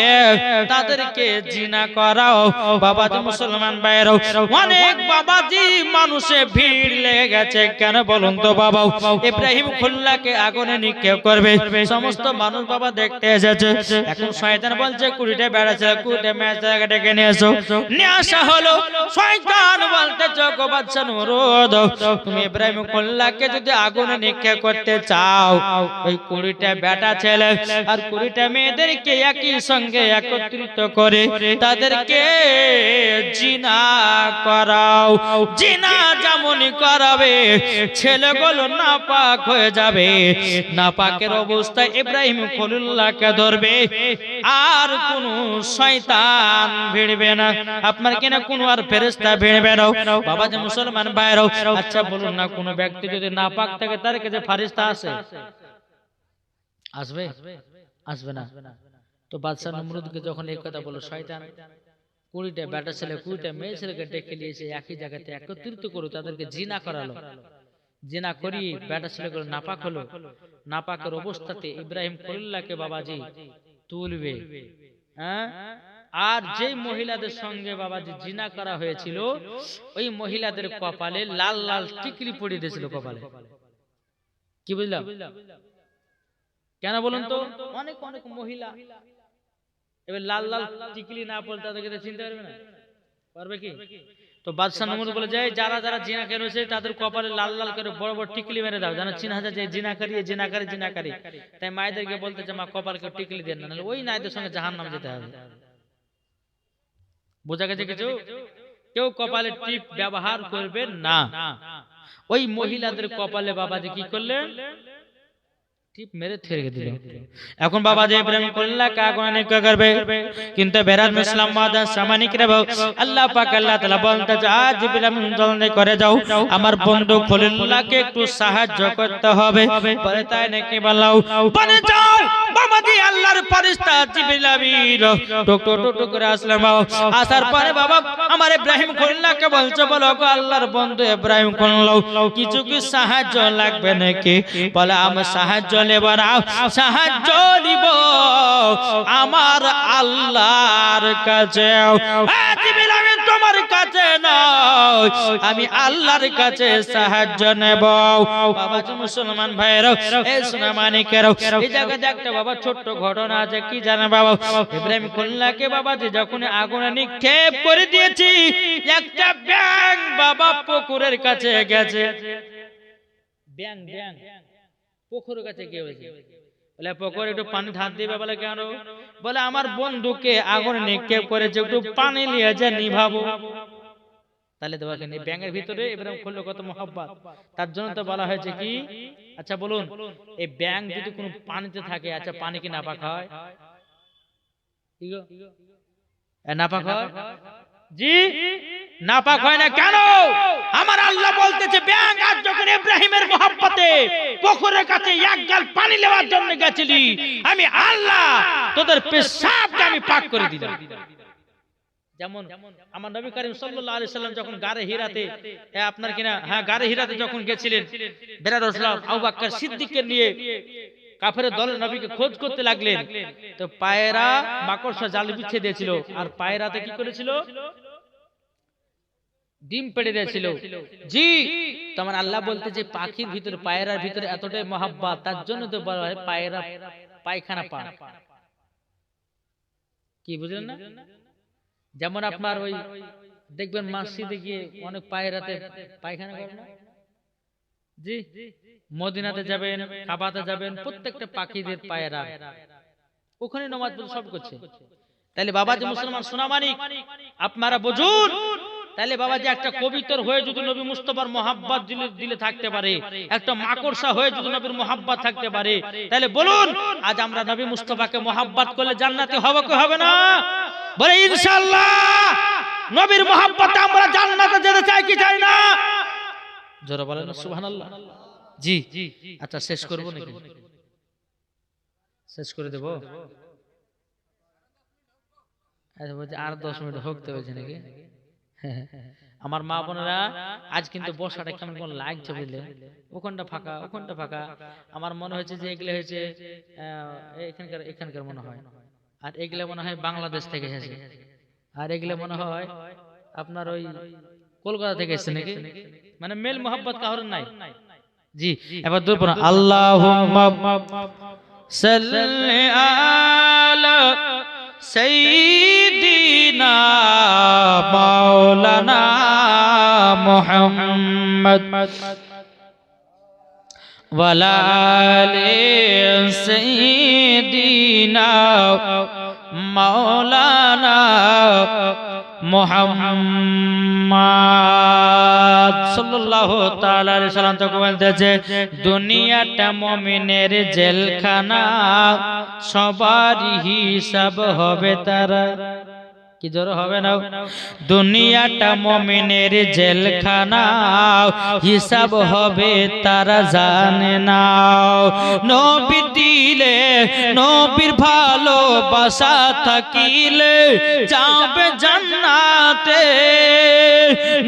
তাদেরকে জিনা করাও। বাবাজি মুসলমান ভাইরা, অনেক বাবাজি মানুষে ভিড় লেগে গেছে, কেন বলুন তো বাবা? ইব্রাহিম খলিলুল্লাহকে আগুনে নিক্ষেপ করবে, সমস্ত মানুষ বাবা দেখতে এসেছে। এখন শয়তান বলছে 20টা বেড়া ছেলে 20টা মেয়ে ছেলেকে ডেকে নিয়ে এসো। নিয়ে আসা হলো। শয়তান বলতেছে গো বাদশা নমরুদ, তুমি ইব্রাহিম খলিলুল্লাহকে যদি আগুনে নিক্ষেপ করতে চাও, ওই 20টা বেটা ছেলে আর 20টা মেয়েদেরকে একই সঙ্গে একত্রিত করে তাদেরকে জিনা করাও। জিনা যেমনই করাবে ছেলেগুলো নাপাক হয়ে যাবে, নাপাকের অবস্থায় ইব্রাহিম খলিলুল্লাহকে ধরবে, আর কোন শয়তান ভিড়বে না, আপনার কিনা কোন আর ফেরেশতা ভিড়বে না। বাবা যে মুসলমান ভাইরাও, আচ্ছা বলুন না, কোন ব্যক্তি যদি নাপাক থাকে তার কাছে ফেরেশতা আসে? আসবে? আসবে না। তো বাদশা নমরুদকে যখন এই কথা বলল, শয়তান 20টা বেটা ছেলে 20টা মেয়ে ছেলেকে ডেকে নিয়েছে, একই জায়গাতে একত্রিত করে তাদেরকে জিনা করালো। জিনা করি বেটা ছেলেগুলো নাপাক হলো, নাপাকের অবস্থাতে ইব্রাহিম খলিলুল্লাহকে বাবাজি তুলবে। হ্যাঁ, আর যে মহিলাদের সঙ্গে বাবাজি জিনা করা হয়েছিল, ওই মহিলাদের কপালে লাল লাল টিকলি পড়ে দিয়েছিল কপালে। কি বুঝলাম? কেন বলুন তো? অনেক অনেক মহিলা এবার লাল লাল টিকলি না পড়লে তাদেরকে চিনতে পারবে না, পারবে কি? তো বাদশা নমরুদ বলে যায় যারা যারা জিনা করেছে তাদের কপালে লাল লাল করে বড় বড় টিকলি মেরে দাও, যেন চিনা যায় যে জিনাকারী জিনাকারী জিনাকারী। তাই মায়েদেরকে বলতেছে মা কপালকে টিকলি দেন না, নাহলে ওই নাইদের সঙ্গে জাহান্নামে যেতে হবে। বোঝা গেছে কিছু? কেউ কপালে টিপ ব্যবহার করবে না। ওই মহিলাদের কপালে বাবাজি কি করলেন? টিপ মেরে ছেড়ে দিল। এখন বাবা যে ইব্রাহিম খলিলুল্লাহকে আগুনে নিক্ষেপ করবে, কিন্তু বেরাত মুসলিম মাদান সামানিকরা আল্লাহ পাক আল্লাহ তাআলা বলতে আজ ইব্রাহিম জলদি করে যাও, আমার বন্ধু খলিলুল্লাহকে একটু সাহায্য করতে হবে। পরে তাই নাকি বললাও, বনে যাও বাবাজি আল্লাহর ফেরেশতা জিবরিল আমিন টুক টুক টুক করে আসলেন। বাবা আসার পরে বাবা আমার ইব্রাহিম খলিলুল্লাহকে বলছে, বলো গো আল্লাহর বন্ধু ইব্রাহিম খলিলুল্লাহ, কিছু কি সাহায্য লাগবে নাকি? বলে আমি সাহায্য সাহায্য নিব আমার আল্লাহর কাছে। তোমার কাছে নয়, আমি আল্লাহর কাছে সাহায্য নেব। বাবা মুসলমান ভাইরা, এই সোনা মানিকেরা, এই জায়গাতে একটা বাবা ছোট্ট ঘটনা আছে। কি জানেন বাবা? ইব্রাহিম খলিলুল্লাহকে বাবা যে যখন আগুনে নিক্ষেপ করে দিয়েছি, একটা ব্যাঙ বাবা পুকুরের কাছে গেছে। ব্যাঙ ব্যাঙ পুকুরের কাছে গিয়ে হয়েছে, বলে পুকুরে একটু পানি ঢাল দিবে। বলে কেন? বলে আমার বন্ধুকে আগুনে নিক্ষেপ করেছে, একটু পানি নিয়ে যা নিভাবো। তাহলে তো দেখেন এই ব্যাঙের ভিতরে ইব্রাহিম খলিল কত মহব্বত, তার জন্য তো বলা হয়েছে কি। আচ্ছা বলুন, এই ব্যাঙ যদি কোনো পানিতে থাকে, আচ্ছা পানি কি নাপাক হয়? কি গো নাপাক হয়? জি নাপাক হয় না। কেন? আমার আল্লাহ বলতেছে ব্যাঙ আজ যখন ইব্রাহিমের মহব্বতে পুকুরের কাছে এক গাল পানি নেওয়ার জন্য গেছিলি, আমি আল্লাহ তোদের পেশাবকে আমি পাক করে দিলাম। যেমন আমার নবী করিম সাল্লাল্লাহু আলাইহি সাল্লাম যখন গারে হিরাতে আপনার কিনা গারে হিরাতে যখন গেছিলেন, বেরাদ রাসূল আবু বকর সিদ্দিককে নিয়ে কাফেরের দলের নবীকে খোঁজ করতে লাগলেন। তো পায়রা মাকড়সা জাল বিছিয়ে দিয়েছিল, আর পায়রাতে কি করেছিল? ডিম পেড়ে দিয়েছিল। জি তোমার আল্লাহ বলতে যে পাখির ভিতরে পায়রার ভিতরে এতটাই মহব্বত, তার জন্য তো বলা হয় পায়রা পায়খানা পান। কি বুঝলেন না? যেমন আপনার ওই দেখবেন মসজিদে গিয়ে অনেক পায়রাতে পায়খানা করে না? জি মদিনাতে যাবেন, কাবাতে যাবেন, প্রত্যেকটা পাখিদের পায়রা ওখানে নামাজ পড়ে সব করছে। তাহলে বাবা যে মুসলমান সোনা মানিক, আপনারা বুঝুন তাহলে বাবাজি একটা কবিতর হয়ে যদি নবী মুস্তাফার মহাব্বত দিলে থাকতে পারে, একটা মাকড়সা হয়ে যদি নবীর মহাব্বত থাকতে পারে, তাহলে বলুন আজ আমরা নবী মুস্তাফাকে মহাব্বত করলে জান্নাতি হবে কি হবে না? বলে ইনশাআল্লাহ নবীর মহাব্বতে আমরা জান্নাতে যেতে চাই কি চাই না? জোরে বলেন সুবহানাল্লাহ। জি আচ্ছা শেষ করব নাকি? শেষ করে দেব? আচ্ছা বলছি আর 10 মিনিট হোকতে হয়েছে নাকি? আমার মা বোনেরা আজ কিন্তু বসাটা কেমন কোন লাগছে বুঝলে, ওখানটা ফাঁকা ওখানটা ফাঁকা। আমার মনে হচ্ছে যে এগুলো হয়েছে এখানকার মনে হয়, আর এগুলো মনে হয় বাংলাদেশ থেকে এসেছে, আর এগুলো মনে হয় আপনার ওই কলকাতা থেকে এসেছে নাকি, মানে মেল মোহাব্বত কাহর নাই। জি এবার দূর পড়া আল্লাহুম্মা সাল্লি আলা সাইয়্যিদিনা মাওলানা মুহাম্মদ ওয়ালা আলি সাইয়্যিদিনা মাওলানা মুহাম্মদ সাল্লাল্লাহু তাআলা আলাইহি সাল্লাম তো বলতেছে দুনিয়াটা মুমিনের জেলখানা, সবারই হিসাব হবে তারা। কি জোর হবে না? দুনিয়াটা মুমিনের জেলখানা, হিসাব হবে তারা জানে না। নবী দিলে নবীর ভালোবাসা থাকিলে যাবে জান্নাতে,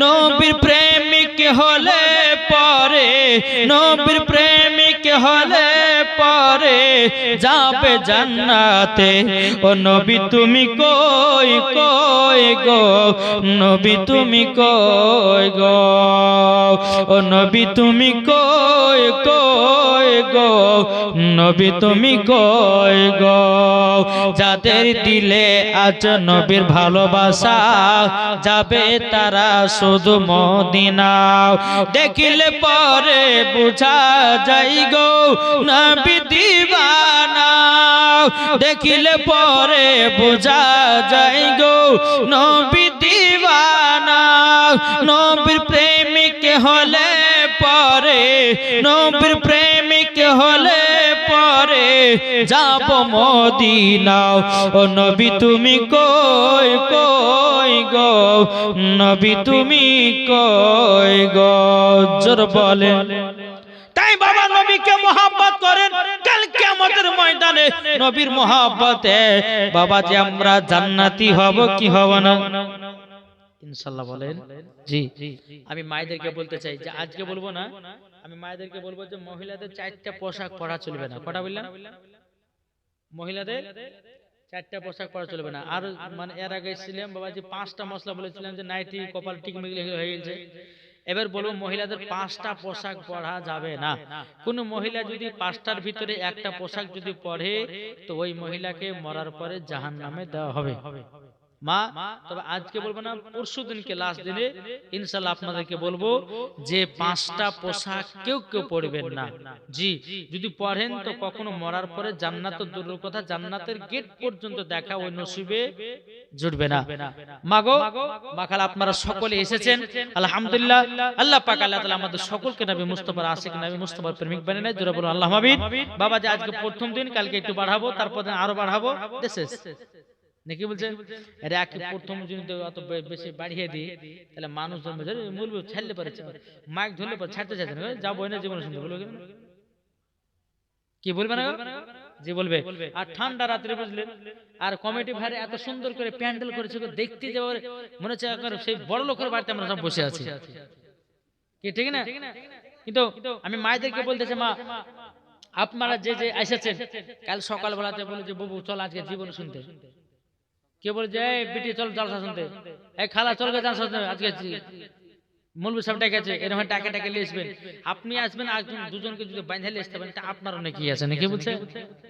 নবীর প্রেমিক হলে পরে, নবীর প্রেমিক হলে পরে যাবে জান্নাতে। ও নবী তুমি কই কই গো, নবী তুমি কই গো, ও নবী তুমি কই কই গো, নবী তুমি কই গো। যাদের দিলে আজ নবীর ভালোবাসা, যাবে তারা শুধু মদিনা। দেখিলে পরে বুঝা যাই গো নবী দিবানা, দেখিলে পরে বুঝা যাই গো নবী দিবানা। নবীর প্রেমিক হলে পরে, নবীর প্রেমিক হলে পরে যাব মদিনা। ও নবী তুমি কই কই গো, নবী তুমি কই গো। জোর বলে তাই বাবা নবীকে মহব্বত করেন, কাল কিয়ামতের ময়দানে নবীর মহব্বতে বাবা যে আমরা জান্নাতি হব কি হব না ইনশাআল্লাহ বলেন। জি আমি মায়েদেরকে বলতে চাই যে আজকে বলবো না, আমি মায়েদেরকে বলবো যে মহিলাদের 4টা পোশাক পরা চলবে না। কটা বললাম? মহিলাদের 4টা পোশাক পরা চলবে না। আর মানে এর আগে ছিলাম বাবাজি 5টা মশলা বলেছিলাম যে নাইটি কপাল টিক মিগলে হয়ে গেছে। এবার বলবো মহিলাদের 5টা পোশাক পরা যাবে না। কোন মহিলা যদি 5টার ভিতরে একটা পোশাক যদি পরে তো ওই মহিলাকে মরার পরে জাহান্নামে দেওয়া হবে। মা তবে আজকে বলবো না, পরশু দিনকে লাস্ট দিনে ইনশাআল্লাহ আপনাদেরকে বলবো যে 5টা পোশাক কেউ কেউ পরবেন না। জি যদি পড়েন তো কখনো মরার পরে জান্নাত তো দূরের কথা, জান্নাতের গেট পর্যন্ত দেখা ওই নসিবে জুটবে না। মাগো মাখাল আপনারা সকলে এসেছেন আলহামদুলিল্লাহ। আল্লাহ পাক আল্লাহ তাআলা আমাদের সকলকে নবী মুস্তাফার আশিক, নবী মুস্তাফার প্রেমিক বানিয়ে নেয়। জোরে বলুন আল্লাহুম্মা আমিন। বাবা যে আজকে প্রথম দিন, কালকে একটু বাড়াবো, তারপর আরো বাড়াবো। দিস ইজ নাকি বলছেন আরে আকি প্রথম দিন তো অত বেশি বাড়িয়ে দিই তাহলে মানুষ জন্মে মূলবে ছাড়লে পারে, মাইক ধরলে পারে ছাড়তে চাইছে না, যাবো না জীবন শুনতে বলবো কি বলবে না? জি বলবে। আর ঠান্ডা রাত্রে বুঝলেন, আর কমিটি ভাইরা এত সুন্দর করে প্যান্ডেল করেছে, দেখতে যাওয়ার মনে হচ্ছে সেই বড় লোকের বাড়িতে আমরা সব বসে আছি কি, ঠিক না? কিন্তু আমি মায়েদেরকে বলতেছি মা আপনারা যে যে এসেছেন কাল সকালবেলাতে বলে যে বাবু চল আজকে জীবন শুনতে, কে বলে যে বিটি চল জালসা শুনতে, এই খালা চল গে জালসা শুনতে, আজকে মৌলভী সাহেব ডেকেছে, এরকম টাকা টাকা নিয়ে আসবেন, আপনি আসবেন আর দুজনকে যদি বাঁধা নিয়ে আসতে পারেন তা আপনারও নাকি আছে নাকি বলছে।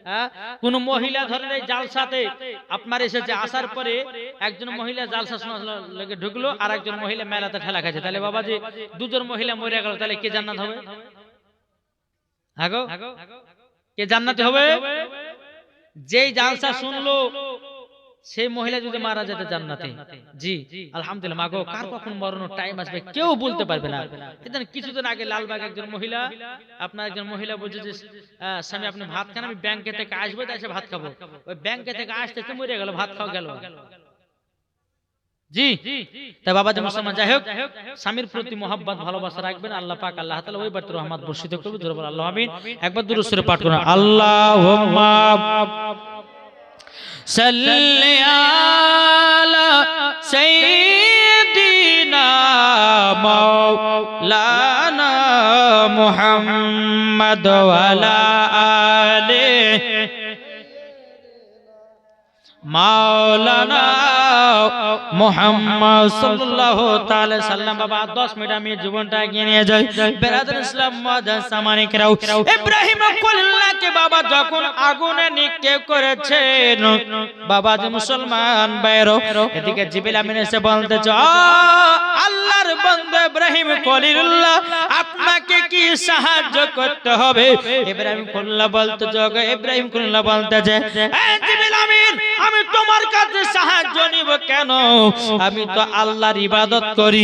হ্যাঁ কোন মহিলা ধরেন এই জালসাতে আপনার এসেছে, আসার পরে একজন মহিলা জালসা শোনা লেগে ঢুকলো আর একজন মহিলা মেলাতে ঠেলা খাচ্ছে, তাহলে বাবা যে দুজন মহিলা মরে গেল, তাহলে কে জান্নাত হবে? আগো কে জান্নাতে হবে? যেই জালসা শুনলো সেই মহিলা যদি মারা যেতে জান্নাতে, জি আলহামদুলিল্লাহ। মাগো কার কখন মরণের টাইম আসবে কেউ বলতে পারবে না। এদিন কিছুদিন আগে লালবাগ একজন মহিলা, আপনার একজন মহিলা বলছে যে স্বামী আপনি ভাত খান, আমি ব্যাংকে থেকে আসবো, এসে ভাত খাবো। ওই ব্যাংকে থেকে আসতে মরে গেল, ভাত খাওয়া গেল। জি তাই বাবাজি মুসলমান, যাই হোক স্বামীর প্রতি মোহাব্বত ভালোবাসা রাখবেন। আল্লাহ পাক আল্লাহ তাআলা ওই বাড়িতে রহমত বর্ষিত করবে। জোরে বলেন আল্লাহু আমিন। একবার দুরূদ শরীফ পাঠ করুন। আল্লাহুম্মা সাল্লি আলা সাইয়্যিদিনা মাওলানা মুহাম্মদ ওয়া আলা আলিহি মাওলানা মুহাম্মদ সাল্লাল্লাহু তাআলা সাল্লাম। বাবা 10 মিনিট আমি জীবনটা এগিয়ে নিয়ে যাই। বেরাদার ইসলাম মুআজ্জাজ সামানিকরাও, ইব্রাহিম খলিলুল্লাহকে বাবা যখন আগুনে নিক্ষেপ করেছেন, বাবা যে মুসলমান ভাইরা, এদিকে জিবরিল আমিন এসে বলতেছে আল্লাহর বান্দা ইব্রাহিম খলিলুল্লাহ, আপনাকে কি সাহায্য করতে হবে? ইব্রাহিম খলিলুল্লাহ বলতেছে, ইব্রাহিম খলিলুল্লাহ বলতেছে, জিবরিল আমিন আমি তোমার কাছে সাহায্য নিব কেন? আমি তো আল্লাহর ইবাদত করি,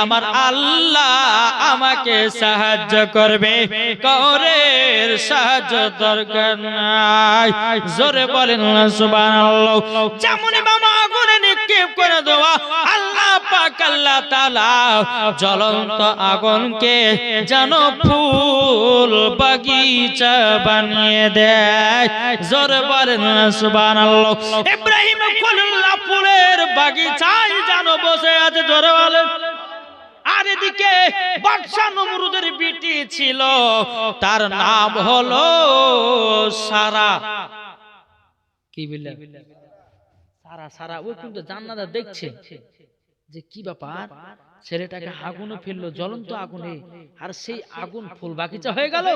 আমার আল্লাহ আমাকে সাহায্য করবে, কাউরের সাহায্য দরকার নাই। জোরে বলেন না সুবহানাল্লাহ। যেমন বাবা আগুনে নিক্ষেপ করে দেওয়া, আল্লাহ পাক আল্লাহ তাআলা জ্বলন্ত আগুনকে যেন ফুল বাগিচা বানিয়ে দেয়। জোরে বলেন না সুবহানাল্লাহ। ইব্রাহিম খলিলুল্লাহ ফুলের বাগিচায় যেন বসে আছে। জোরে বলেন। আর এদিকে বাদশা নমরুদের বিটি ছিল, তার নাম হলো সারা। কি বললেন? সারা। সারা ওই কিন্তু জান্নাতে দেখছে যে কি ব্যাপার, ছেলেটাকে আগুনে ফেললো, জ্বলন্ত আগুনে, আর সেই আগুন ফুল বাগিচা হয়ে গেল।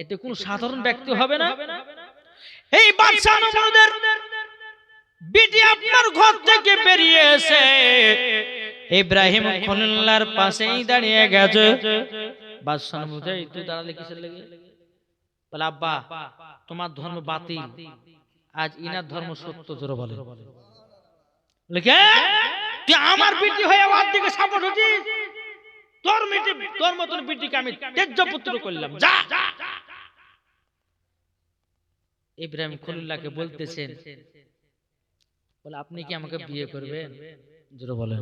এতে কোন সাধারণ ব্যক্তি হবে না। এই বাদশা নমরুদের বিটি আপনার ঘর থেকে বেরিয়ে এসে ইব্রাহিম খলিলুল্লাহর পাশেই দাঁড়িয়ে গেছে। বাদশা নমরুদ, তুই দাঁড়ালে কিসের লাগে? বলে আব্বা তোমার ধর্ম বাতিল, আজ ইনার ধর্ম সত্য। জোরে বলে। লিখে তুই আমার বিটি হয়ে ওর দিকে সাপোর্ট হচ্ছিস? তোর মতন বিটিকে আমি তেজপুত্র করলাম, যা। ইব্রাহিম খলিলুল্লাহকে বলতেছেন, বলে আপনি কি আমাকে বিয়ে করবেন? জোরে বলে।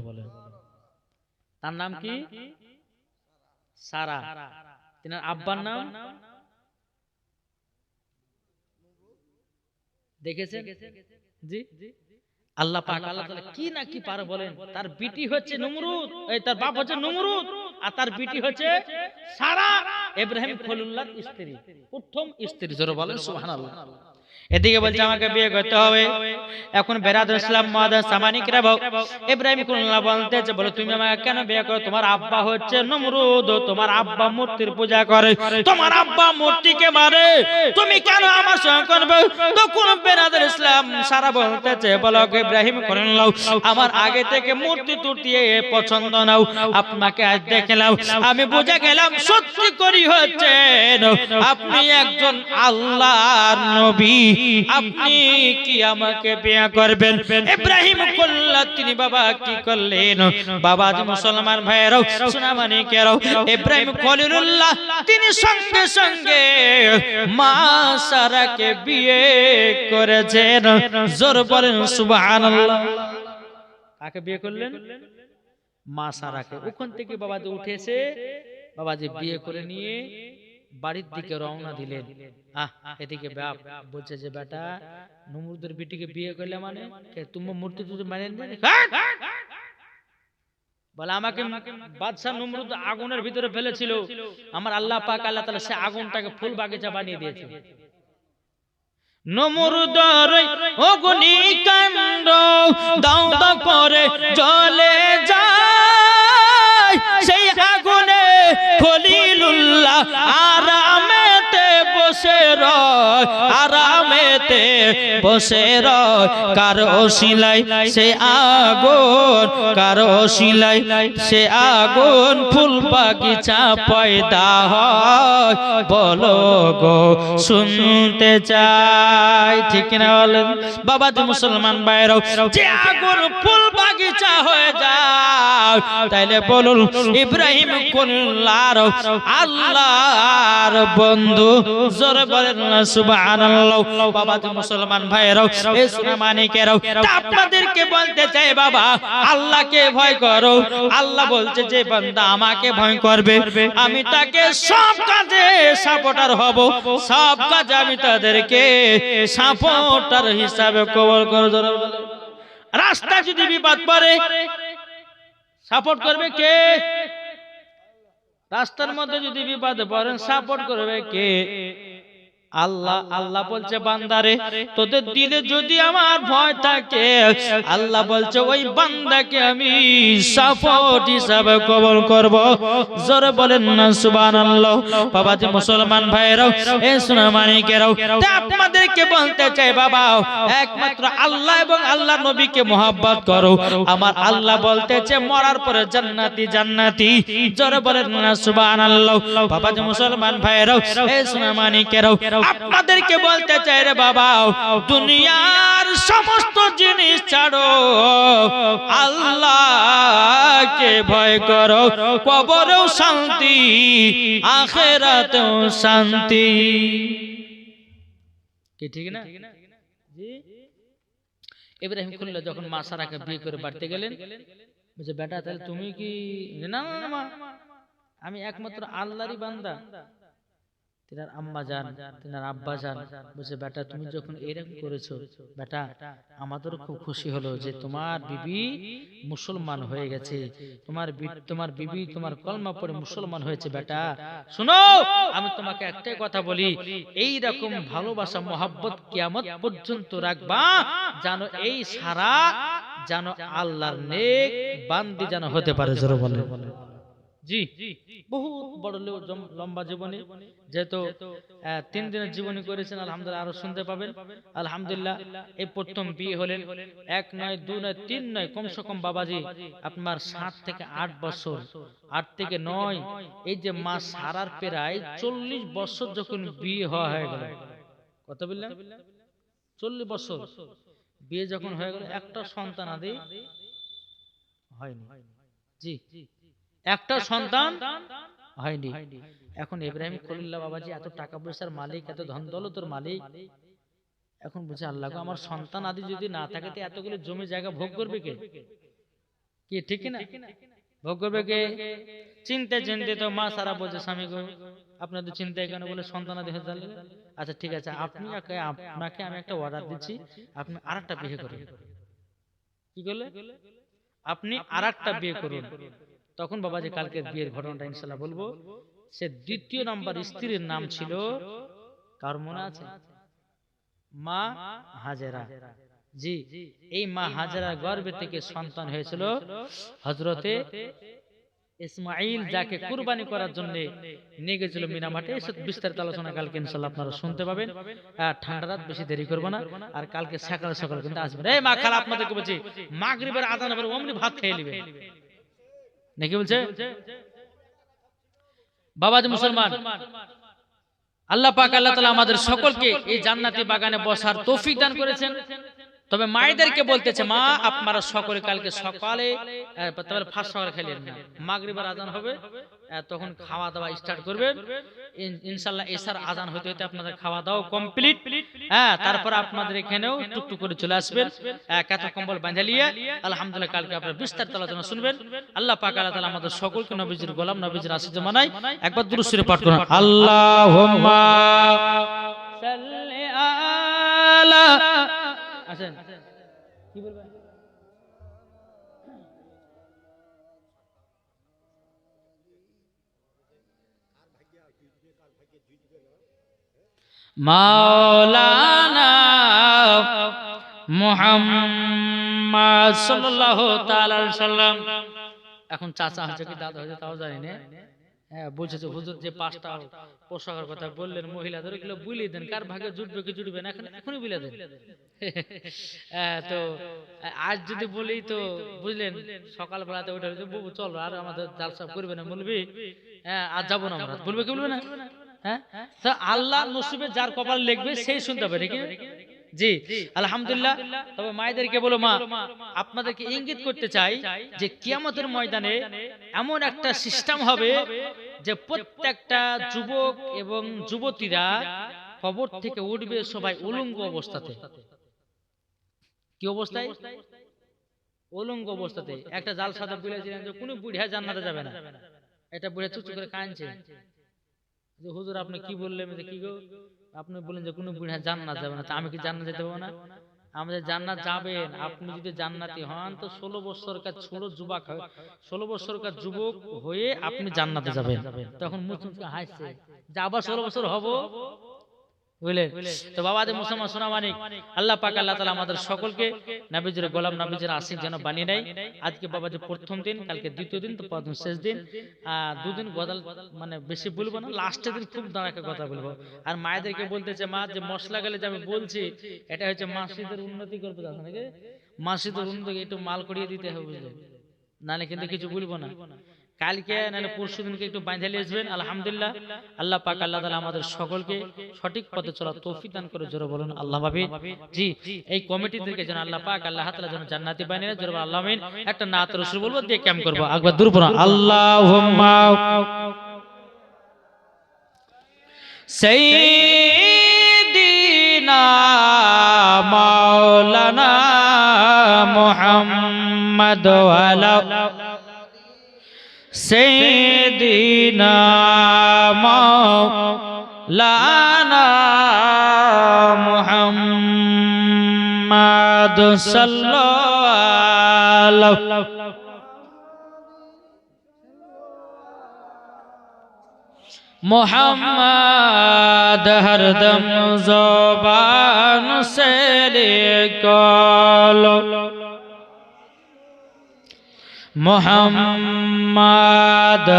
তার নাম কি? সারা। তিনার আব্বার নাম দেখেছেন? জি আল্লাহ পাক আল্লাহ তাআলা কি না কি পারে বলেন। তার বিটি হচ্ছে নমরুদ, তার বাপ হচ্ছে নমরুদ, আর তার বিটি হচ্ছে সারা, ইব্রাহিম খলিলুল্লাহর স্ত্রী, প্রথম স্ত্রী। জোরে বলেন সুবহানাল্লাহ। এদিকে বলছে আমাকে বিয়ে করতে হবে। এখন বেরাদুল ইসলাম মুআজ্জাজ সামানিকরা, ইব্রাহিম খলিলুল্লাহ বলতেছে, বলে তুমি আমাকে কেন বিয়ে করো? তোমার আব্বা হচ্ছে নমরুদ, তোমার আব্বা মূর্তির পূজা করে, তোমার আব্বা মূর্তিকে মারে, তুমি কেন আমার সঙ্গে করবে? তখন বেরাদুল ইসলাম সারা বলতেছে, বলো ইব্রাহিম খলিলুল্লাহ, আমার আগে থেকে মূর্তি তুর্তি পছন্দ নাও, আপনাকে আজ দেখলাম, আমি বুঝে গেলাম সত্যি করি হচ্ছে আপনি একজন আল্লাহর নবী, আপনি কি আমাকে বিয়ে করবেন? ইব্রাহিম খলিলুল্লাহ তিনি বাবা কি করলেন? বাবা যে মুসলমান ভাইয়েরাও, সোনামানিকেরাও, ইব্রাহিম খলিলুল্লাহ তিনি সঙ্গে সঙ্গে মা সারাকে বিয়ে করেছেন। জোরে বলেন সুবহানাল্লাহ। কাকে বিয়ে করলেন? মা সারাকে। ওখান থেকে বাবাজি উঠেছে, বাবাজি বিয়ে করে নিয়ে বাড়ির দিকে রওনা দিলেন। এদিকে বাপ বলছে যে বেটা নমরুদের বিটিকে বিয়ে করলে মানে তুমি মূর্তি তুই মানেন না? বলে আমাকে বাদশা নমরুদ আগুনের ভিতরে ফেলেছিল, আমার আল্লাহ পাক আল্লাহ তাআলা সে আগুনটাকে ফুল বাগিচা বানিয়ে দিয়েছে। নমরুদের অগ্নিকাণ্ড দাও দাও করে জ্বলে যায়, সেই আগুনে খলিলুল্লাহ আরামেতে বসে রয় আরামেতে বসে রয় কারো শিলাই সে আগুন কারো শিলাই সে আগুন ফুল বাগিচা পয়দা হয় বলো গো শুনতে চাই ঠিক না বলেন বাবাজি মুসলমান ভাইরাও যে আগুন ফুল বাগিচা হয়ে যায় তাইলে বলুন ইব্রাহিম কুল্লার আল্লাহর বন্ধু জোরে বলেন সুবহানাল্লাহ বাবাজি মুসলমান ভাইরাও এই সোনা মানিকেরাও আপনাদেরকে বলতে চাই বাবা আল্লাহকে ভয় করো আল্লাহ বলছে যে বান্দা আমাকে ভয় করবে আমি তাকে সব কাজে সাপোর্টার হব সব কাজে আমি তাদেরকে সাপোর্টার হিসাবে কবুল করব রাস্তা যদি বিপদ পড়ে সাপোর্ট করবে কে রাস্তার মধ্যে যদি বিপদে পড়েন সাপোর্ট করবে কে আল্লাহ আল্লাহ বলছে বান্দারে তোদের দিলে যদি আমার ভয় থাকে আল্লাহ বলছে ওই বান্দাকে আমি সাপোর্ট হিসাবে কবুল করব জোরে বলেন না সুবহানাল্লাহ বাবাজি মুসলমান ভাইরাও এই সোনা মানিকেরাও আপনাদেরকে বলতে চাই বাবা একমাত্র আল্লাহ এবং আল্লাহ নবীকে মহব্বত করো আমার আল্লাহ বলতেছে মরার পরে জান্নাতি জান্নাতি জোরে বলেন না সুবহানাল্লাহ বাবাজি মুসলমান ভাইরাও এই সোনা মানিকেরাও আপনাদেরকে বলতে চাই রে বাবা দুনিয়ার সমস্ত জিনিস ছাড়ো আল্লাহকে ভয় করো কবরেও শান্তি আখিরাতেও শান্তি কি ঠিক না জি ইব্রাহিম খুল্লা যখন মা সারাকে বিয়ে করে বাড়িতে গেলেন বলছে বেটা তাহলে তুমি কি না মা আমি একমাত্র আল্লাহরই বান্দা তিনার আম্মা জান তিনার আব্বা জান বলছে বেটা তুমি যখন এরকম করেছো বেটা আমাদেরও খুব খুশি হলো যে তোমার বিবি মুসলমান হয়ে গেছে তোমার বিবি তোমার কলমা পড়ে মুসলমান হয়েছে বেটা শোনো আমি তোমাকে একটাই কথা বলি এই রকম ভালোবাসা মহব্বত কিয়ামত পর্যন্ত রাখবা জানো এই সারা জানো আল্লাহর নেক বান্দি যেন হতে পারে জোরে বলে জি বহুত বড় লম্বা জীবনী যেহেতু 3 দিনের জীবনী করেছেন আলহামদুলিল্লাহ আরো শুনতে পাবেন আলহামদুলিল্লাহ এই প্রথম বিয়ে হলেন 1 নয় 2 নয় 3 নয় কমসে কম বাবাজি আপনার 7 থেকে 8 বছর 8 থেকে 9 এই যে মা সারার প্রায় 40 বছর যখন বিয়ে হয়ে গেল কত বললেন 40 বছর বিয়ে যখন হয়ে গেল একটা সন্তান আদি হয়নি জি একটা সন্তান হয়নি এখন ইব্রাহিম খলিলুল্লাহ বাবাজি এত টাকা পয়সার মালিক এত ধন দৌলতের মালিক এখন বুঝে আল্লাহ গো আমার সন্তান আদি যদি না থাকে তো এতগুলো জমি জায়গা ভোগ করবে কে কি ঠিক না ভোগ করবে কে চিন্তা চিন্তে তো মা সারা বলছে স্বামী গো আপনাদের চিন্তা কেন বলে সন্তান আদি হয়ে যাবে আচ্ছা ঠিক আছে আপনাকে আমি একটা অর্ডার দিচ্ছি আপনি আরেকটা বিয়ে করুন কি করলে আপনি আরেকটা বিয়ে করুন তখন বাবাজি কালকে বিয়ের ঘটনাটা ইনশাআল্লাহ বলবো সে দ্বিতীয় নাম্বার স্ত্রীর নাম ছিল কার মনে আছে মা হাজেরা জি এই মা হাজেরার গর্ভে থেকে সন্তান হয়েছিল হযরতে ইসমাঈল যাকে কুরবানি করার জন্য নিয়ে গেছিল মিনা মাঠে এসব বিস্তারিত আলোচনা কালকে ইনশাআল্লাহ আপনারা শুনতে পাবেন ঠান্ডা রাত বেশি দেরি করব না আর কালকে সকাল সকাল কিন্তু আসবেন এই মা খালা আপনাদেরকে বলছি মাগরিবের আযান হবে ওমনি ভাত খেয়ে নেবেন নাকি বলছে বাবাজি মুসলমান আল্লাহ পাক আল্লাহ তাআলা আমাদের সকলকে এই জান্নাতি বাগানে বসার তৌফিক দান করেছেন তবে মায়েদেরকে বলতেছে মা আপনারা সকলে কালকে সকালে তবে ফার্স্ট সকালে খেলেন না মাগরিবের আযান হবে তখন খাওয়া দাওয়া স্টার্ট করবেন ইনশাআল্লাহ এশার আযান হতে হতে আপনাদের খাওয়া দাওয়া কমপ্লিট তারপর আপনাদের এখানেও টুকটুক করে চলে আসবেন কাঁথা কম্বল বাঁধা নিয়ে আলহামদুলিল্লাহ কালকে আপনারা বিস্তারিত আলোচনা শুনবেন আল্লাহ পাক আল্লাহ তাআলা আমাদের সকলকে নবীজির গোলাম নবীজির আশীর্বাদ জানাই একবার দুরূদ শরীফ পাঠ করুন আল্লাহুম্মা সাল্লি আলা আসেন কি বলবেন মাওলানা মুহাম্মদ সাল্লাল্লাহু তাআলা আলাইহি সাল্লাম এখন চাচা হচ্ছে কি দাদা হচ্ছে তাও জানি না হ্যাঁ বুঝেছে হুজুর, যে 5টা পোশাকের কথা বললেন মহিলাদের, ওগুলো বুলিয়ে দেন, কার ভাগে জুটবে কি জুটবে না এখনই বুলিয়ে দেন। তো আজ যদি বলি তো বুঝলেন, সকালবেলাতে ওটা বাবু চলো আর আমাদের জালসা করবে না বলবি, হ্যাঁ আজ যাবো না আমরা, বলবে কি বলবে না? হ্যাঁ, তা আল্লাহ নসিবে যার কপাল লিখবে সেই শুনতে হবে, ঠিক জি আলহামদুলিল্লাহ। তবে মায়েদেরকে বলো, মা আপনাদেরকে ইঙ্গিত করতে চাই যে কিয়ামতের ময়দানে এমন একটা সিস্টেম হবে যে প্রত্যেকটা যুবক এবং যুবতীরা কবর থেকে উঠবে সবাই উলঙ্গ অবস্থাতে। কি অবস্থায়? উলঙ্গ অবস্থাতে। একটা জালসাতে বলেছিলেন যে কোনো বুড়িয়া জান্নাতে যাবে না, এটা বুড়িয়া চুপ করে কাঁদছে যে হুজুর আপনি কি বললেন, কি গো আপনি বললেন যে কোনো বুড়িয়া জান্নাত যাবে না, তা আমি কি জান্নাত যেতে পারবো না? আমাদের জান্নাত যাবেন, আপনি যদি জান্নাতি হন তো 16 বছরকার ছোট যুবক, 16 বছরকার যুবক হয়ে আপনি জান্নাতে যাবেন। তখন মুসলিমকে হাসছে যে আবার 16 বছর হব, বুঝলেন? তো বাবাদের মুসলমান সোনা মানিক, আল্লাহ পাক আল্লাহ তাআলা আমাদের সকলকে নবীজির গোলাম, নবীজির আশিক যেন বানিয়ে নেয়। আজকে বাবাজি প্রথম দিন, কালকে দ্বিতীয় দিন, তো পরদিন শেষ দিন। দুদিন গদাল মানে বেশি বলবো না, লাস্টের দিন খুব দাঁড়াকে কথা বলবো। আর মায়েদেরকে বলতেছে, মা যে মশলা গেলে যে আমি বলছি এটা হচ্ছে মসজিদের উন্নতি করবে, তখন নাকি মসজিদের উন্নতি একটু মাল করিয়ে দিতে হবে, বুঝলেন? নাহলে কিন্তু কিছু বলবো না। কালকে নাহলে পরশু দিনকে একটু বাঁধে আসবেন। আলহামদুলিল্লাহ, আল্লাহ পাক আল্লাহ তাআলা আমাদের সকলকে সঠিক পথে চলার তৌফিক দান করে, জোরে বলুন আল্লাহ আমিন। জি, এই কমিটিদেরকে যেন আল্লাহ পাক আল্লাহ তাআলা যেন জান্নাতি বানিয়ে দেয়, জোরে বলুন আল্লাহ আমিন। একটা নাত রাসূল বলবো, দিয়ে ক্যাম্প করব। একবার দূর পড়ো, আল্লাহুম্মা সাইয়্যিদিনা মাওলানা মুহাম্মদ ওয়া আলা সাইয়্যিদিনা মাওলানা মুহাম্মদ সাল্লাল্লাহু मोहम्मद हरदम ज़ुबान से निकालो, मोहम्मद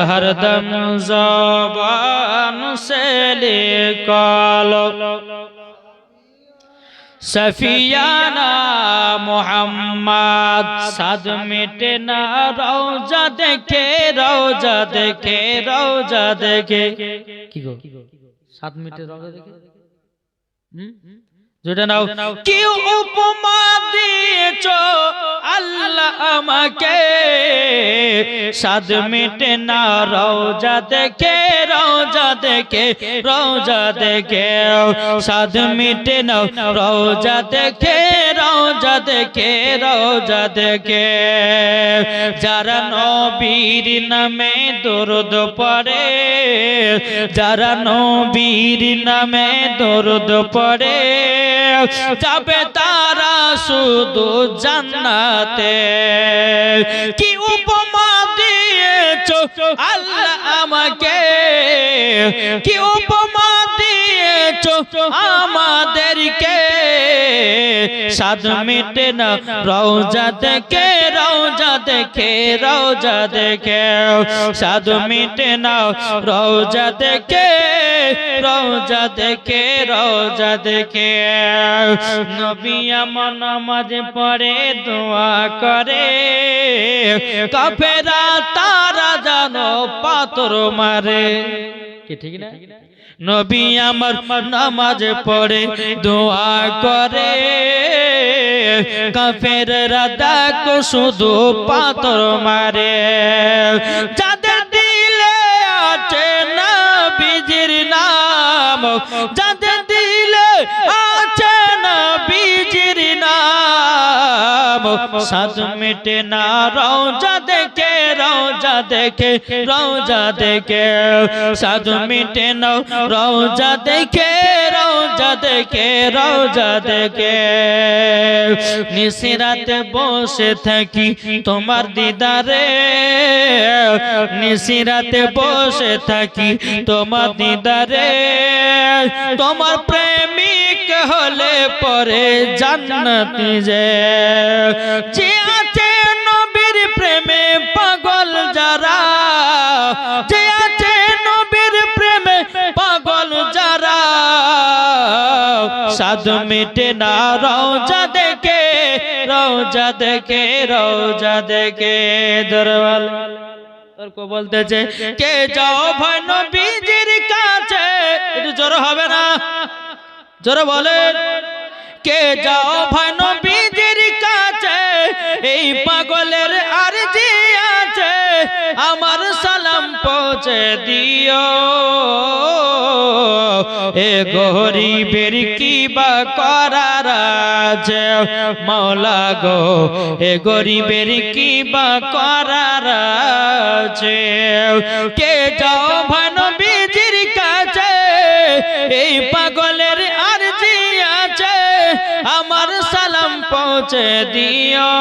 हरदम ज़ुबान से निकालो, सफियाना मोहम्मद साद मिटे ना रौजा देखे, रौजा देखे, रौजा देखे। की गो साद मिटे रौजा देखे, जोड़ा नाउ की उपमा दिएছো আল্লাহ আমাকে, সাদ মিটে না রওজা দেখে, রওজা দেখে, রওজা দেখে, সাদ মিটে না রওজা দেখে, রওজা দেখে, রওজা দেখে। যারা নবীর নামে দরুদ পড়ে, যারা নবীর নামে দরুদ পড়ে, যাবে তারা শুধু জান্নাতে। কি উপমা দিয়েছো আল্লাহ আমাকে, কি উপমা দিয়েছো আমাদেরকে, সাদ মিটে না রওজা দেখে, রওজা দেখে, রওজা দেখে, সাদ মিটে না রওজা দেখে, রওজা দেখে, রওজা দেখে। নবী আমার নামাজ পড়ে দোয়া করে, কাফেরা তারা জানো পাথর মারে, কি ঠিক না? নবী আমার নামাজ পড়ে দোয়া করে, কাফেররা দেখো শুধু পাথর মারে। যাদের দিলে আছে নবীজির নাম, যাদের দিলে আছে নবীজির নাম, সাদ মিটে না রওজা দেখে, রওজা দেখে, রওজা দেখে, সাদ মিটে না রওজা দেখে, রওজা দেখে, রওজা দেখে। নিশিরাতে বসে থাকি তোমার দিদারে, নিশিরাতে বসে থাকি তোমার দিদারে, তোমার প্রেমিক হলে পরে জান্নাতি যে আছে নবীর প্রেমে পাগল যারা, যে আছে সাদ মিটে না রওজা দেখে, রওজা দেখে, রওজা দেখে। দরওয়াল তর্ক বলতেছে কে যাও ভাই নবীজির কাছে, একটু জোরে হবে না, জোরে বলেন। কে যাও ভাই নবীজির কাছে, এই পাগলের আরজি আছে, আমার সালাম পৌঁছে দিও। এ গরিবের কি বা করার আছে মাওলা গো, এ গরিবের কি বা করার আছে। কে যাও ভাই নবীজির কাছে, এই পাগলের আরজি আছে, আমার সালাম পৌঁছে দিও।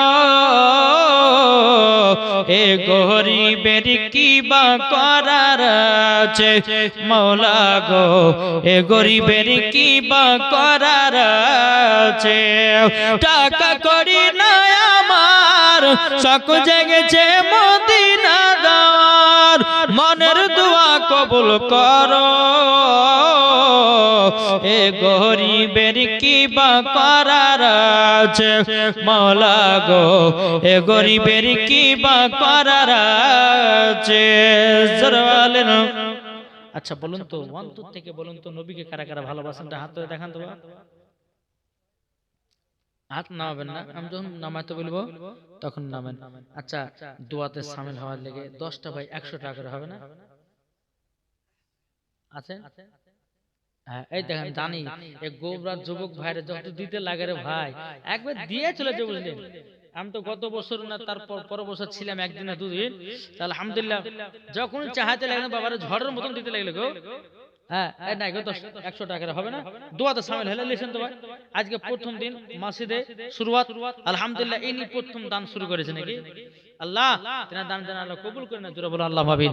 এ গরিবের কি বা করার আছে মাওলা গো, এ গরিবের কি বা করার আছে। টাকা করি না আমার, শখ জেগেছে মদিনা যাওয়ার, মনের দোয়া কবুল করো। এ গরিবের কি বা করার আছে মাওলা গো, এ গরিবের কি বা করার আছে। আচ্ছা বলুন তো, অন্তর থেকে বলুন তো, নবীকে কারা কারা ভালোবাসেন? হাত ধরে দেখান তো। হাত নামাবেন না, আমি যখন নামাইতে বলবো তখন নামেন। আচ্ছা, দোয়াতে শামিল হওয়ার লেগে 10টা ভাই 100 টাকা করে হবে না? আছে? হ্যাঁ, এই দেখেন জানি এই গোবরাত যুবক ভাইরা যত দিতে লাগে রে ভাই, একবার দিয়ে চলে যে, বুঝলেন। আমি তো গত বছর না তার পর বছর ছিলাম একদিন না দুদিন, আলহামদুলিল্লাহ যখন চাহাতে লাগলো বাবার ঝড়ের মতন দিতে লাগলো গো। হ্যাঁ, না গো 100 টাকা হবে না? দোয়াতে শামিল হলে লিসেন তো ভাই। আজকে প্রথম দিন মসজিদে শুরুয়াত, আলহামদুলিল্লাহ ইনি প্রথম দান শুরু করেছে নাকি। আল্লাহ তেনার দান যেন আল্লাহ কবুল করে না, জোরে বলো আল্লাহ মাবিন।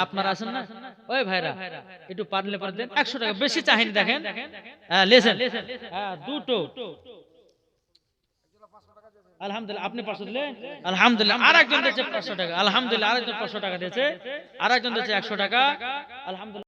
আপনারা আছেন না ওই ভাইরা, একটু পারলে পারে দেন 100 টাকা, বেশি চাহিনি দেখেন। হ্যাঁ লিসেন, হ্যাঁ দুটো আলহামদুলিল্লাহ। আপনি 500 দিলেন, আলহামদুলিল্লাহ। আরেকজন দিয়েছে 500 টাকা, আলহামদুলিল্লাহ। আরেকজন 500 টাকা দিয়েছে, আরেকজন দিয়েছে 100 টাকা, আলহামদুলিল্লাহ।